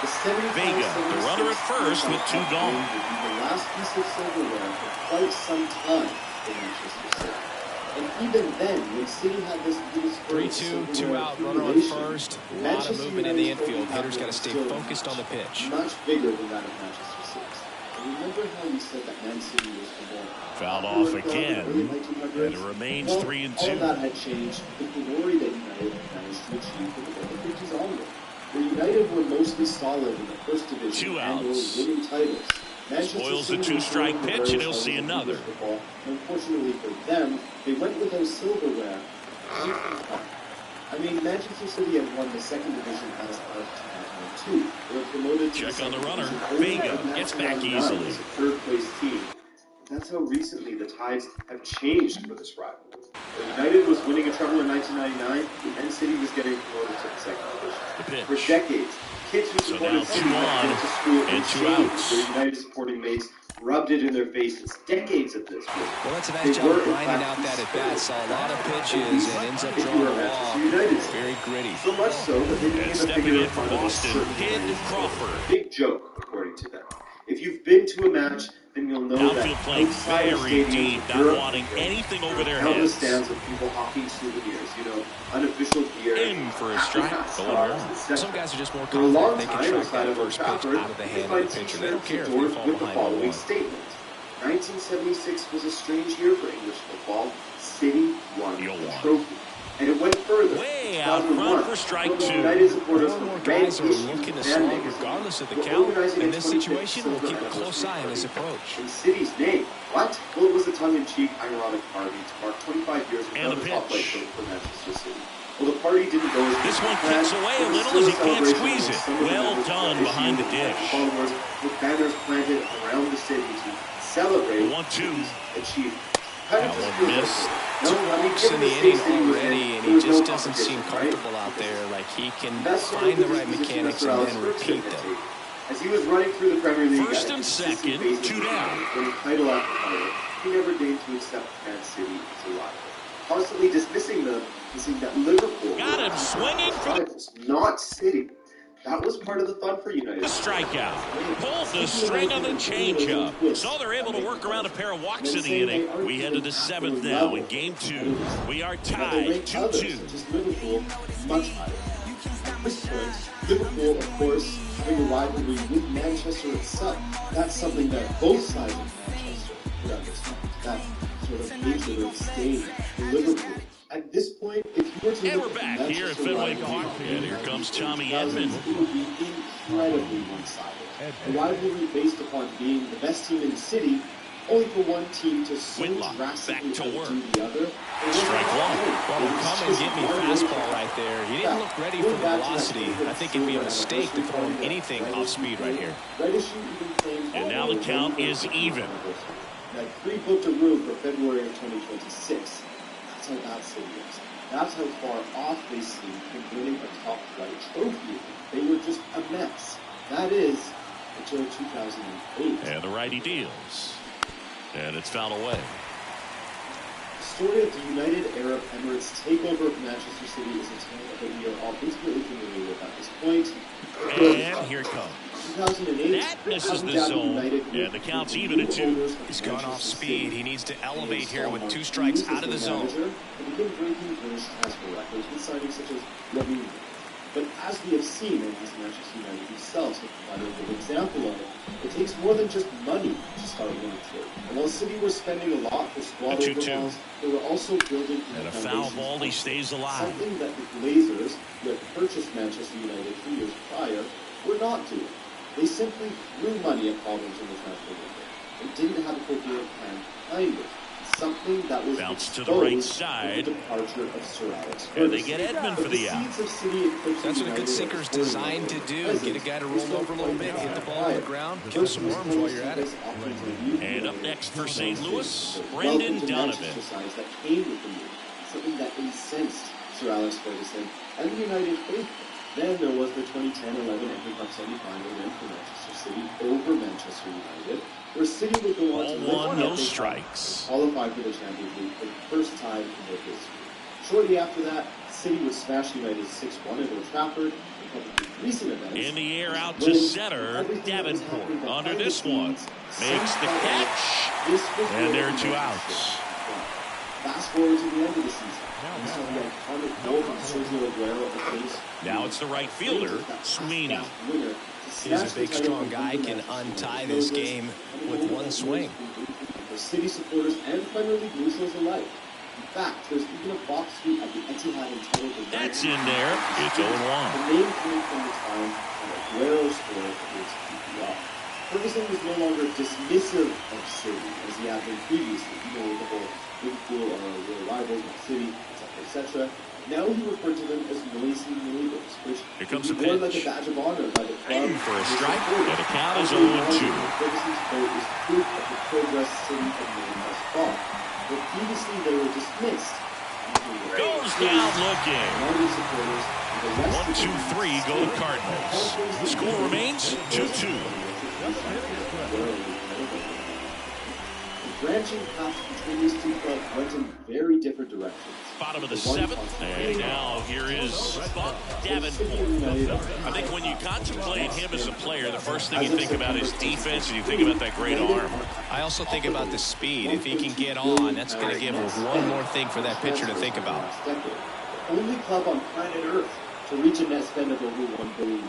The 75, Vega, the runner at first with 2 gone. Would be the last piece of silverware for quite some time in Manchester City. And even then, when City had this 3-2, 2 out, runner on first. A lot of movement in the infield. Hitters got to stay focused on the pitch. Much bigger than that of Manchester City. And remember how you said that Man City was the more Fouled off again, and it remains 3-2. All that had changed. The glory that United managed to achieve for the 50s onward. Where United were mostly solid in the first division 2 and were outs. winning titles. Spoils the 2-strike pitch, and he'll see another. Unfortunately for them, they went with those silverware. I mean, Manchester City had won the second division as of 2002. They were promoted to Check on the runner. division Vega only gets in back 1999 easily. as a third-place team. That's how recently the tides have changed for this rivalry. When United was winning a treble in 1999, and City was getting promoted to the second division. The pitch. For decades, kids who So supported now City 2 had on been to school and in 2 shame. outs. Their United supporting mates rubbed it in their faces. Decades of this. Well, that's a nice job of grinding out that at-bat. Saw a lot of pitches and ends up drawing a walk. Very gritty. So much so that they became And a stepping figure in of for fun of a Boston, certain Hid kind. Crawford. Big joke, according to them. If you've been to a match then you'll know that Outfield playing outside of very stadiums deep, in not Europe, wanting anything over their countless heads. stands of people hawking souvenirs, unofficial gear. In for a strike, Some guys are just more For a long confident they can time, track outside that of Old first pitch Trafford, out of the you'd hand find of the pitcher. They don't care t-shirts if they adorned fall with the behind following 1-1. statement. 1976 was a strange year for English football. City won the trophy. And it went further. Way out front for strike 2. United supporters More and more from red guys are issues looking to and slug magazines regardless of the were count. organizing In a this 25th situation, we'll keep a silver close eye on his approach. in City's name. What? Well, it was a tongue-in-cheek, ironic party to mark 25 years And without the a top flight pitch. coach for Manchester City. Well, the party didn't go as This one planned. kicks away a It was little as he still can't celebration squeeze it. among some of the Well members of the done issue behind the and dish. Followers with banners planted around the city to celebrate 1-2. achievement. That one missed. Two walks in the inning already, and he just doesn't seem comfortable out there. Like he can find the right mechanics and then repeat them. As he was running through the Premier League, First and second, 2 down. Winning title after title, he never deigned to accept Man City as a rival, constantly dismissing them, saying that Liverpool Got him swinging for rivals, not City. That was part of the fun for United. the strikeout. Pulled the string on the changeup. So they're able to work around a pair of walks in the inning. We head to the 7th now in game 2. We are tied 2-2. Liverpool much higher. At this point, Liverpool, of course, having a rivalry with Manchester itself. That's something that both sides of Manchester would understand. That sort of hatred or disdain for Liverpool. At this point, if you were to And look we're at back here at Fenway Manchester Park. rivalry And here comes Tommy 2000s, Edman. It would be incredibly one-sided. A rivalry based upon being the best team in the city, only for one team to so Whitlock, drastically back to work. outdo the other. Strike one. Well, come and get me fastball right there. He didn't look ready for the velocity. I think it'd be a mistake to throw him anything off speed right here. And now the count is even. That pre-booked a room for February of 2026. That's how that city is. That's how far off they seem from winning a top flight trophy. They were just a mess. That is until 2008. And the righty deals. And it's fouled away. The story of the United Arab Emirates takeover of Manchester City is a tale that we are all intimately familiar with at this point. And here it comes. 2008, That misses the zone, and the count's even at 2. He's gone off speed. He needs to elevate here with 2 strikes out of the zone. And begin breaking British transfer records with signings such as Robinho. But as we have seen, and as Manchester United themselves have provided a good example of it, it takes more than just money to start winning through. And while City were spending a lot for squad A 2-2. overhauls, they were also building And a foul ball, he stays alive. something that the Glazers, who had purchased Manchester United 2 years prior, were not doing. They simply threw money at problems in the transfer window. They didn't have a coherent plan behind it. Something that was Bounce to the right exposed side. with the departure of Sir Alex And they Ferguson. get Edman for the out. seeds of City eclipsing That's what a United good sinker's at the designed to do. present Get a guy to is roll over a little bit, hit the ball on the ground, kill some worms while you're at it. And up next for St. Louis, Brendan Donovan. That came with the move, something that incensed Sir Alex Ferguson and the United faithful. Then there was the 2010-11 FA Cup semi-final win for Manchester City over Manchester United, where City would go on to Ball one, win no the FA Cup strikes. and qualify for the Champions League for the first time in their history. Shortly after that, City would smash United 6-1 at Old Trafford. A couple of recent events. In the air out to center, Davenport under this one. Makes the catch. And there are 2 outs. Fast forward to the end of the season. We saw the iconic goal from Sergio Aguero at the face. Now it's the right fielder, Sweeney. He's a big, strong guy, can untie this game with one swing. For City supporters and Premier League neutrals alike. In fact, there's even a box suite at the Etihad entitled the That's in there. It's 0-1. The name coming from the time when Aguero scored against QPR. Ferguson was no longer dismissive of City as he had been previously. You know, with the whole Liverpool are real rivals, not City, etc. Now he referred to them as noisy neighbors, which Here comes the was worn like a pitch. badge of honor by the club. In for a strike, and the count is 0-2. Ferguson's vote is proof of the progress City had made thus far. But previously they were dismissed. Goes down looking. 1, 2, 3 go to Cardinals. The score remains 2-2. branching paths between these two clubs went in very different directions. Bottom of the seventh, and now here is Buck Davenport. I think when you contemplate him as a player, the first thing you think about is defense, and you think about that great arm. I also think about the speed. If he can get on, that's going to give one more thing for that pitcher to think about. The only club on planet Earth to reach a net spend of over £1 billion.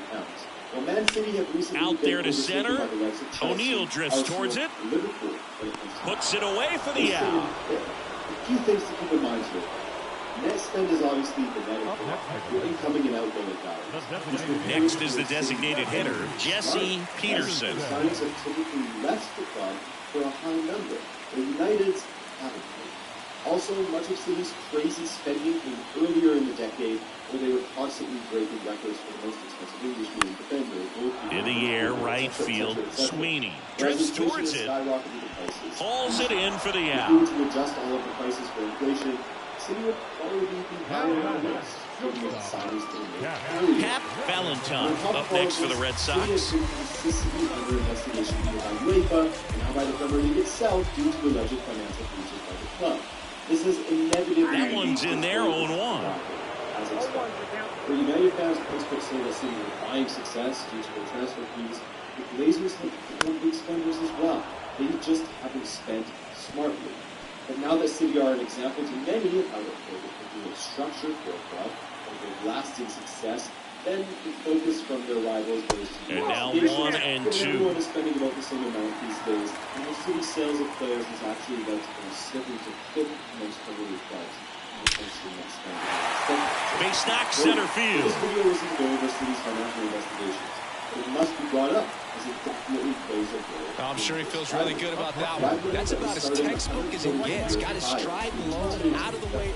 Well, Man City have recently out there to been center. by the likes of Chelsea, O'Neal drifts Arsenal, towards it. and Liverpool when it comes to Puts it away for the out. A few things to keep in mind here. Net spend is obviously the net of incoming and outgoing guys. Next is the designated hitter, Jesse Peterson. The signings have typically left the club for a high number. The United's haven't. Also, much of City's crazy spending came earlier in the decade, where they were constantly breaking records for the most expensive English-meaning defender. In the air, right field, Sweeney drifts towards it, hauls it in for the out. To adjust all of the prices for inflation, City would probably be higher on the list. Cap Valentine up next for the Red Sox. City has been consistently under investigation by UEFA and now by the Premier League itself due to alleged financial breaches by the club. This is inevitably... That one's in there, 0-1. As expected. For United fans, experts say that City were buying success due to their transfer fees. The Glazers have become big spenders as well. They just haven't spent smartly. But now that City are an example to many of how the club could be a structure for a club of lasting success, then the focus from their rivals goes to... And now 1 and 2. Everyone is spending about the same amount these days, and the City sales of players has actually led to them slipping to fifth amongst Premier League clubs. Base knock center field. This video isn't going over City's financial investigations, but it must be brought up as it definitely plays a role. I'm sure he feels really good about that one. That's about as textbook as it gets. Got his stride low, out of the way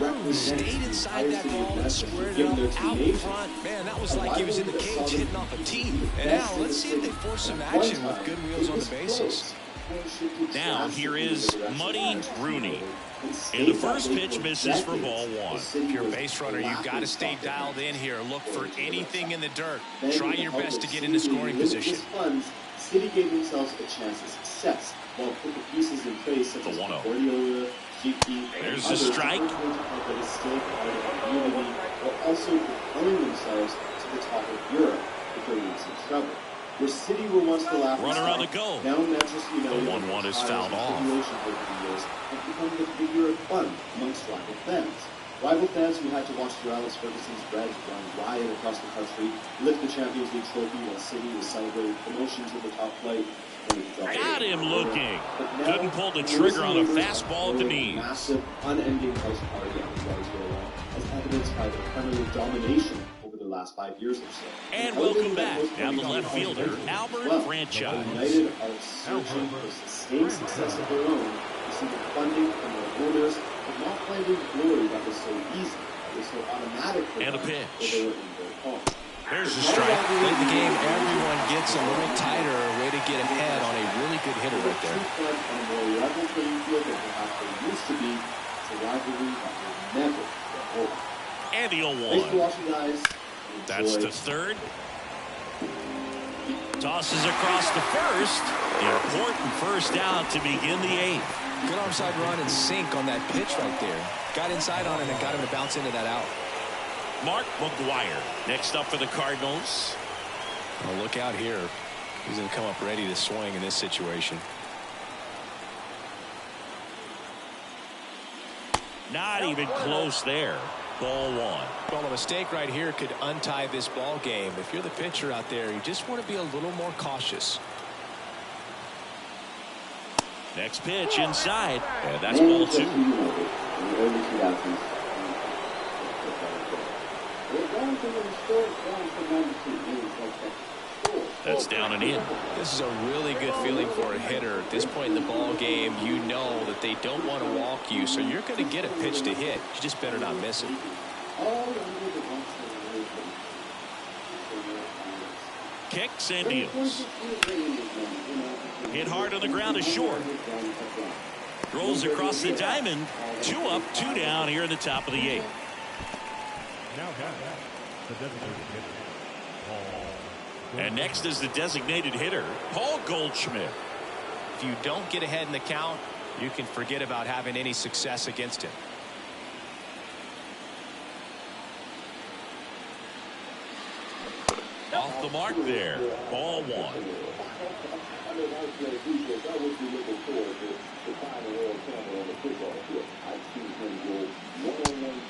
early, stayed inside that ball and squared it up out in front. Man, that was like he was in the cage hitting off a tee. And now let's see if they force some action with good wheels on the bases. Now here is Muddy Rooney. And the first pitch misses for ball 1. If you're a base runner, you've got to stay dialed in here. Look for anything in the dirt. Try your best to get into scoring position. City gave themselves a chance of success while put the pieces in place such as Guardiola, Giki, there's a strike. That is still part of the community, while also propelling themselves to the top of Europe if they're in some trouble. Where City were once the laughing runner stock, on the go. now Manchester United, the 1-1 is fouled off. Over the years have become the figure of fun amongst rival fans. Rival fans who had to watch Sir Alex Ferguson's Reds run riot across the country, lift the Champions League trophy while City was celebrating promotions of the top flight. Got him looking. Couldn't pull the trigger on a fastball at the knees. Massive, unending house party on Guardiola, as evidenced by the Premier League domination the last 5 years or so. And welcome back. Down the left fielder, Albert Franchise. United are searching for sustained success of their own, receiving funding from their owners, but not finding glory that was so easy, that was so automatic for and them, a pitch. they were in their home. There's the strike. Late in the game, everyone gets a little tighter. Way to get ahead on a really good hitter right there. On a more level playing field than perhaps they used to be, it's a rivalry that will never get old. And the 0-1. Thanks for watching, guys. That's the third. Tosses across the first. The important first out to begin the 8th. Good onside run and sink on that pitch right there. Got inside on it and got him to bounce into that out. Mark McGuire next up for the Cardinals. Well, look out here. He's going to come up ready to swing in this situation. Not even close there. Ball 1. Well, a mistake right here could untie this ball game. If you're the pitcher out there, you just want to be a little more cautious. Next pitch inside. And that's ball 2. That's down and in. This is a really good feeling for a hitter. At this point in the ball game, you know that they don't want to walk you, so you're going to get a pitch to hit. You just better not miss it. Kicks and deals. Hit hard on the ground is short. Rolls across the diamond. 2 up, 2 down here in the top of the 8th. Now the designated hitter, Paul. And next is the designated hitter, Paul Goldschmidt. If you don't get ahead in the count, you can forget about having any success against him. Off the mark there. Ball one.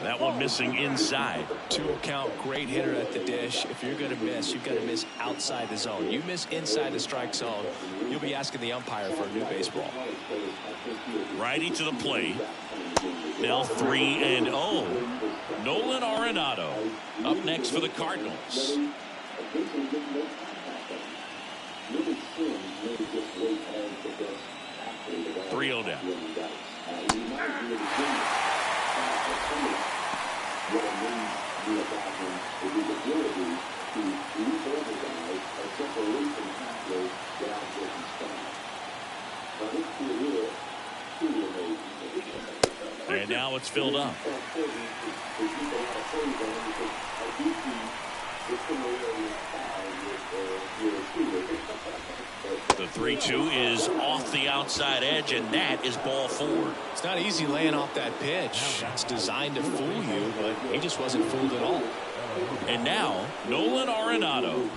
That one missing inside. 2-count, great hitter at the dish. If you're going to miss, you've got to miss outside the zone. You miss inside the strike zone, you'll be asking the umpire for a new baseball. Righty to the plate. Now 3-0. Nolan Arenado up next for the Cardinals. 3-0 down. And now it's filled up. The 3-2 is off the outside edge, and that is ball 4. It's not easy laying off that pitch. It's designed to fool you, but he just wasn't fooled at all. And now, Nolan Arenado.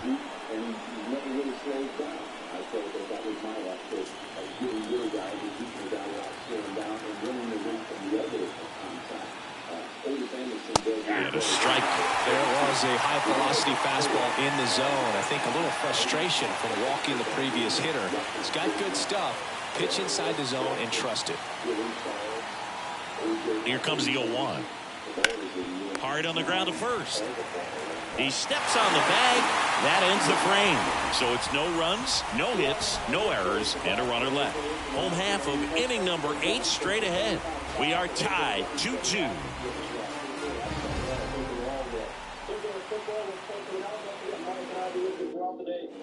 And a strike. There was a high-velocity fastball in the zone. I think a little frustration from walking the previous hitter. He's got good stuff. Pitch inside the zone and trust it. Here comes the 0-1. Hard on the ground to first. He steps on the bag. That ends the frame. So it's no runs, no hits, no errors, and a runner left. Home half of inning number 8 straight ahead. We are tied 2-2.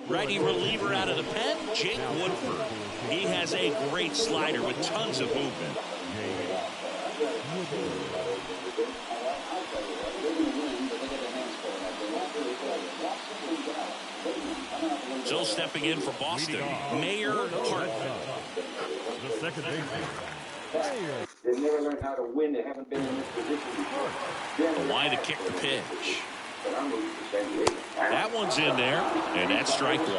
Righty reliever out of the pen, Jake Woodford. He has a great slider with tons of movement. So stepping in for Boston, Mayer Hartman. The second baseman. They've never learned how to win. They haven't been in this position before. The line to kick the pitch. That one's in there, and that's strike 1.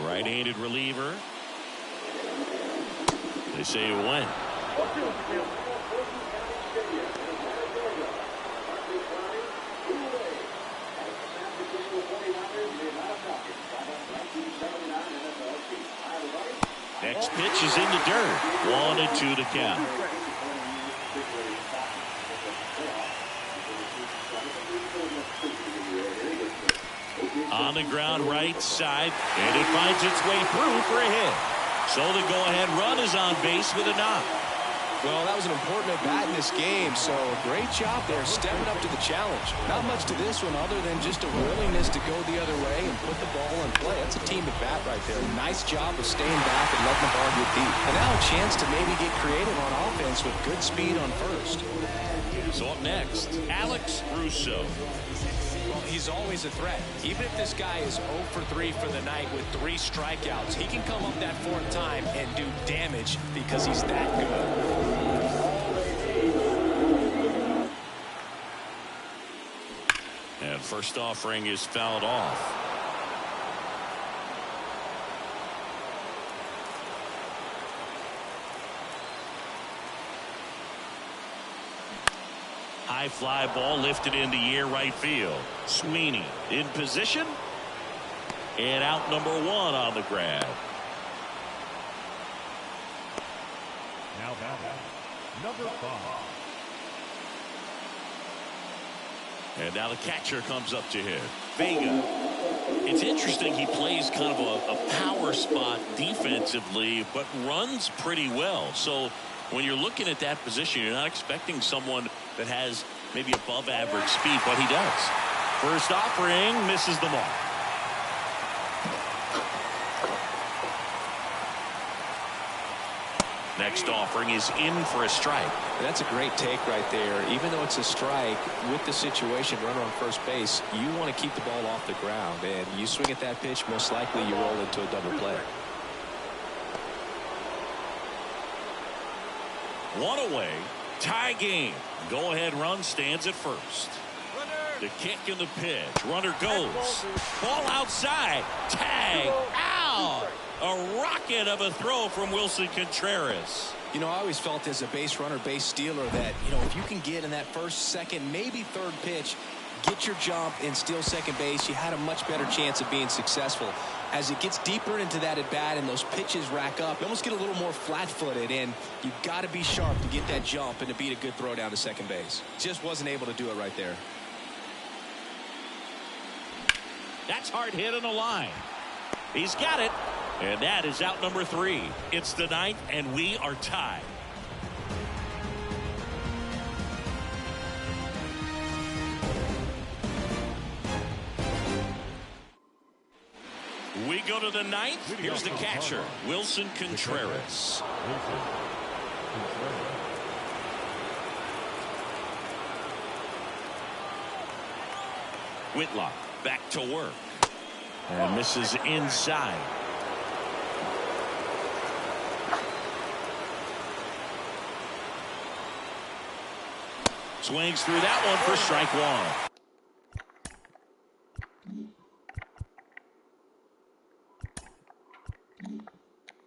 Right-handed reliever. They say it went. Next pitch is in the dirt. 1-2 to count. On the ground right side, and it finds its way through for a hit. So the go-ahead run is on base with a knock. Well, that was an important at-bat in this game, so great job there stepping up to the challenge. Not much to this one other than just a willingness to go the other way and put the ball in play. That's a team at-bat right there. Nice job of staying back and letting the ball get deep. And now a chance to maybe get creative on offense with good speed on first. So up next, Alex Russo. Well, he's always a threat. Even if this guy is 0 for 3 for the night with 3 strikeouts, he can come up that 4th time and do damage because he's that good. And first offering is fouled off. High fly ball lifted into air right field. Sweeney in position. And out number 1 on the grab. Now batting, number 5. And now the catcher comes up to hit. Vega. It's interesting, he plays kind of a power spot defensively, but runs pretty well. So when you're looking at that position, you're not expecting someone that has maybe above average speed, but he does. First offering misses the mark. Next offering is in for a strike. That's a great take right there. Even though it's a strike, with the situation, runner on first base, you want to keep the ball off the ground. And you swing at that pitch, most likely you roll into a double play. One away. Tie game. Go ahead run stands at first. The kick and the pitch. Runner goes. Ball outside. Tag. Out. A rocket of a throw from Wilson Contreras. You know, I always felt as a base runner, base stealer that, you know, if you can get in that first, second, maybe third pitch, get your jump and steal second base, you had a much better chance of being successful. As it gets deeper into that at bat and those pitches rack up, you almost get a little more flat-footed, and you've got to be sharp to get that jump and to beat a good throw down to second base. Just wasn't able to do it right there. That's hard hit on the line. He's got it. And that is out number 3. It's the 9th, and we are tied. We go to the 9th. Here's the catcher, Wilson Contreras. Whitlock back to work. And misses inside. Swings through that one for strike 1.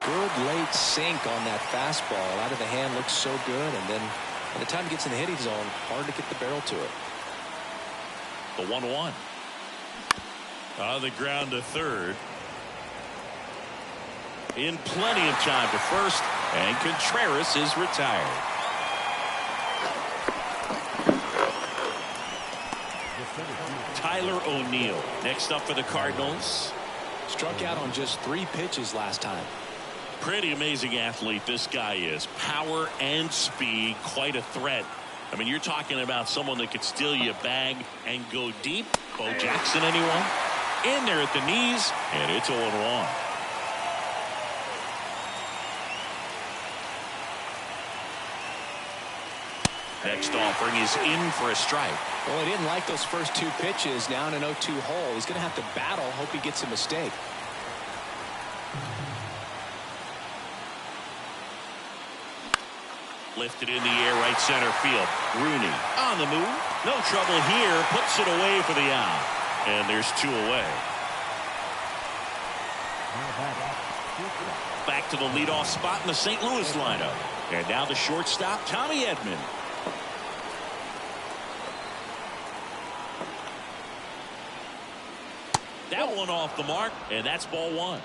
Good late sink on that fastball. Out of the hand, looks so good, and then by the time it gets in the hitting zone, hard to get the barrel to it. The 1-1. On the ground to third. In plenty of time to first, and Contreras is retired. Tyler O'Neill next up for the Cardinals. Struck out on just 3 pitches last time. Pretty amazing athlete this guy is. Power and speed, quite a threat. I mean, you're talking about someone that could steal you a bag and go deep. Bo Jackson, anyone? In there at the knees, and it's 0-1. Next offering is in for a strike. Well, he didn't like those first 2 pitches. Now in an 0-2 hole, he's going to have to battle. Hope he gets a mistake. Lifted in the air, right center field. Rooney on the move. No trouble here. Puts it away for the out. And there's 2 away. Back to the leadoff spot in the St. Louis lineup. And now the shortstop, Tommy Edman. That one off the mark, and that's ball 1.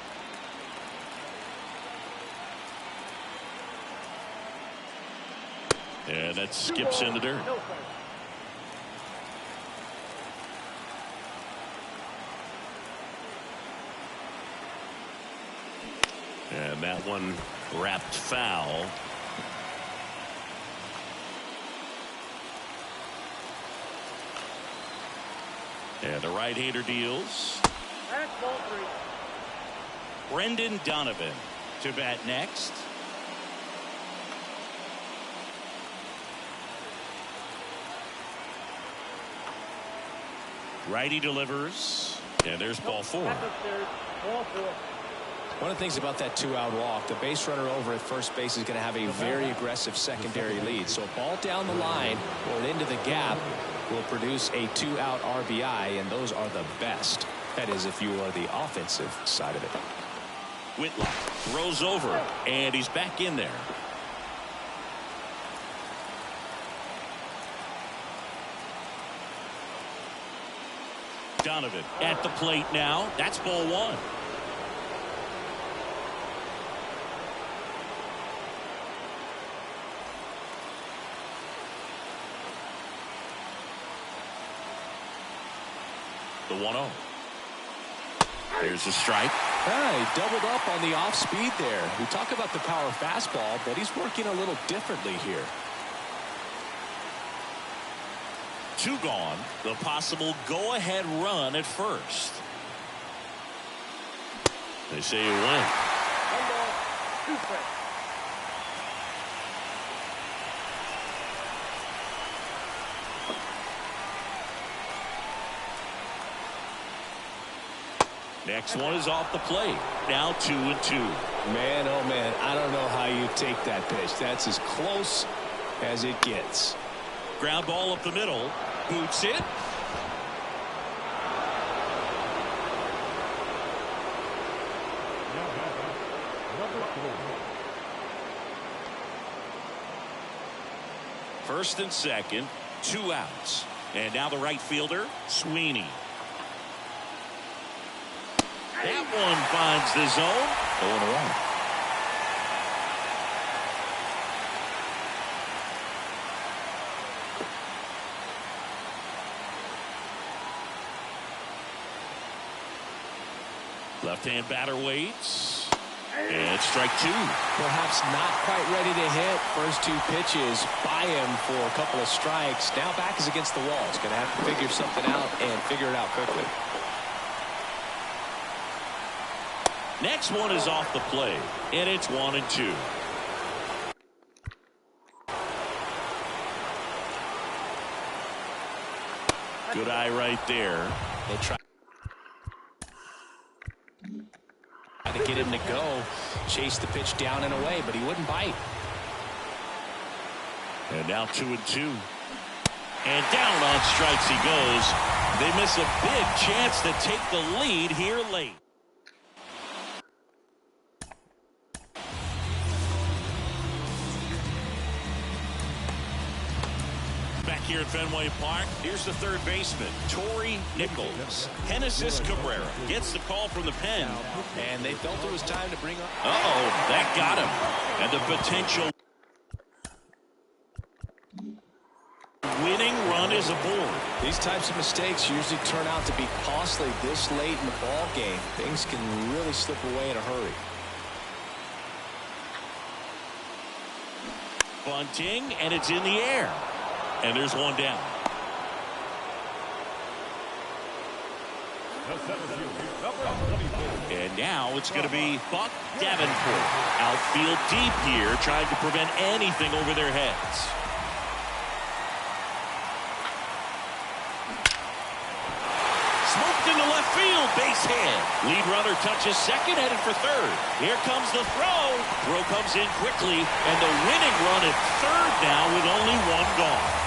And that skips into dirt. And that one wrapped foul. And the right-hander deals. Brendan Donovan to bat next. Righty delivers, and there's ball 4. One of the things about that 2-out walk, the base runner over at first base is going to have a very aggressive secondary lead. So a ball down the line or into the gap will produce a 2-out RBI, and those are the best. That is, if you are the offensive side of it. Whitlock throws over, and he's back in there. Donovan at the plate now. That's ball 1. The 1-0. There's a strike. He doubled up on the off speed there. We talk about the power fastball, but he's working a little differently here. 2 gone. The possible go-ahead run at first. They say you win. Next one is off the plate. Now 2-2. Man, oh man, I don't know how you take that pitch. That's as close as it gets. Ground ball up the middle. Boots it. First and second, 2 outs. And now the right fielder, Sweeney. That one finds the zone. 0-1. Left-hand batter waits. And strike 2. Perhaps not quite ready to hit. First 2 pitches by him for a couple of strikes. Now back is against the wall. He's going to have to figure something out and figure it out quickly. Next one is off the plate, and it's 1-2. Good eye right there. They try to get him to go, chase the pitch down and away, but he wouldn't bite. And now 2-2. And down on strikes he goes. They miss a big chance to take the lead here late. Back here at Fenway Park, here's the third baseman, Torrey Nichols. Genesis Cabrera gets the call from the pen. And they felt it was time to bring up. Uh-oh, that got him. And the potential winning run is aboard. These types of mistakes usually turn out to be costly this late in the ball game. Things can really slip away in a hurry. Bunting, and it's in the air. And there's one down. And now it's going to be Buck Davenport. Outfield deep here, trying to prevent anything over their heads. Smoked into left field, base hit. Lead runner touches second, headed for third. Here comes the throw. Throw comes in quickly, and the winning run at third now with only one gone.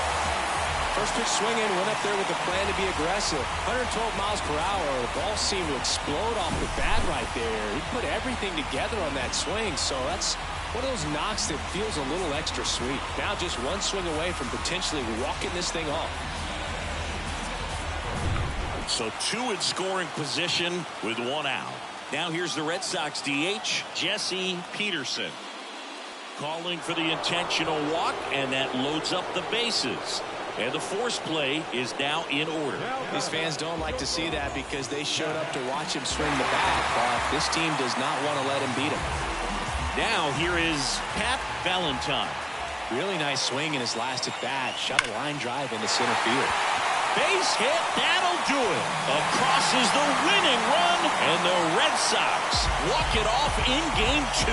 First pitch swinging, went up there with a plan to be aggressive. 112 miles per hour. The ball seemed to explode off the bat right there. He put everything together on that swing, so that's one of those knocks that feels a little extra sweet. Now just one swing away from potentially walking this thing off. So 2 in scoring position with 1 out. Now here's the Red Sox DH, Jesse Peterson. Calling for the intentional walk, and that loads up the bases. And the force play is now in order. These fans don't like to see that because they showed up to watch him swing the bat, but this team does not want to let him beat him. Now here is Pat Valentine. Really nice swing in his last at bat. Shot a line drive into center field. Base hit, that'll do it. Across is the winning run, and the Red Sox walk it off in game 2.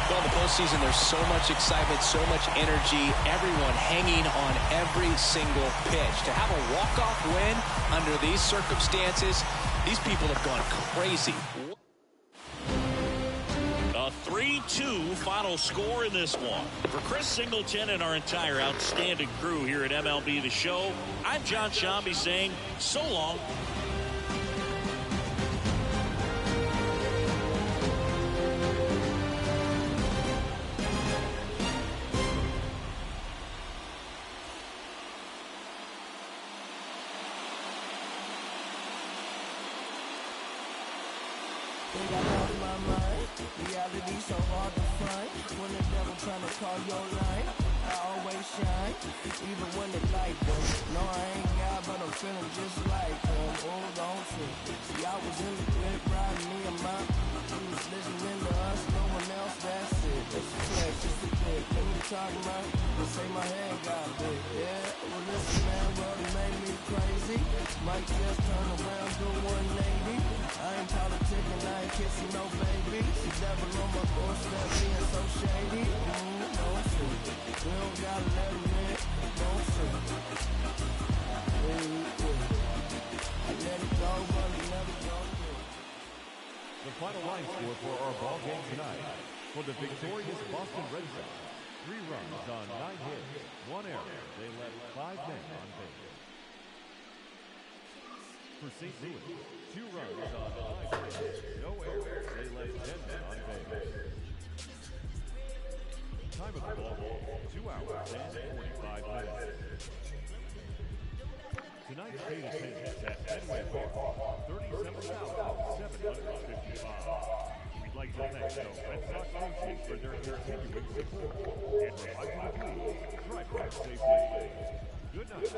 Well, the postseason, there's so much excitement, so much energy, everyone hanging on every single pitch. To have a walk-off win under these circumstances, these people have gone crazy. A 3-2 final score in this one. For Chris Singleton and our entire outstanding crew here at MLB The Show, I'm John Shambi saying so long. Reality so hard to find. When the devil trying to call your line, I always shine, even when the light goes. No, I ain't God, but I'm feeling just like him. Hold on to. See, I was in the crib riding me and my. He was listening to us, no one else. That's it. It's a flex, just a clip. Let me talk about. They say my head got big. Yeah, well listen, man, well it made me crazy. Might just turn around, do 180. I ain't politicking, I ain't kissing no baby. The devil on my doorstep being so shady. Don't see. We don't gotta let him in. Don't see. I let it go, but it never go to me. 1-0 victorious Boston Red Sox. 3 runs on 9 hits, 1 error. They left 5 men on base. For St. Louis, 2 runs on 5 hits, no errors. They left 10 men on base. Time of the ball game, 2 hours and 45 minutes. Tonight's paid attendance at Fenway Park, 37,755. We'd like to thank the Red Sox Nation for their continuing support. And remind you to please drive back safely. Good night.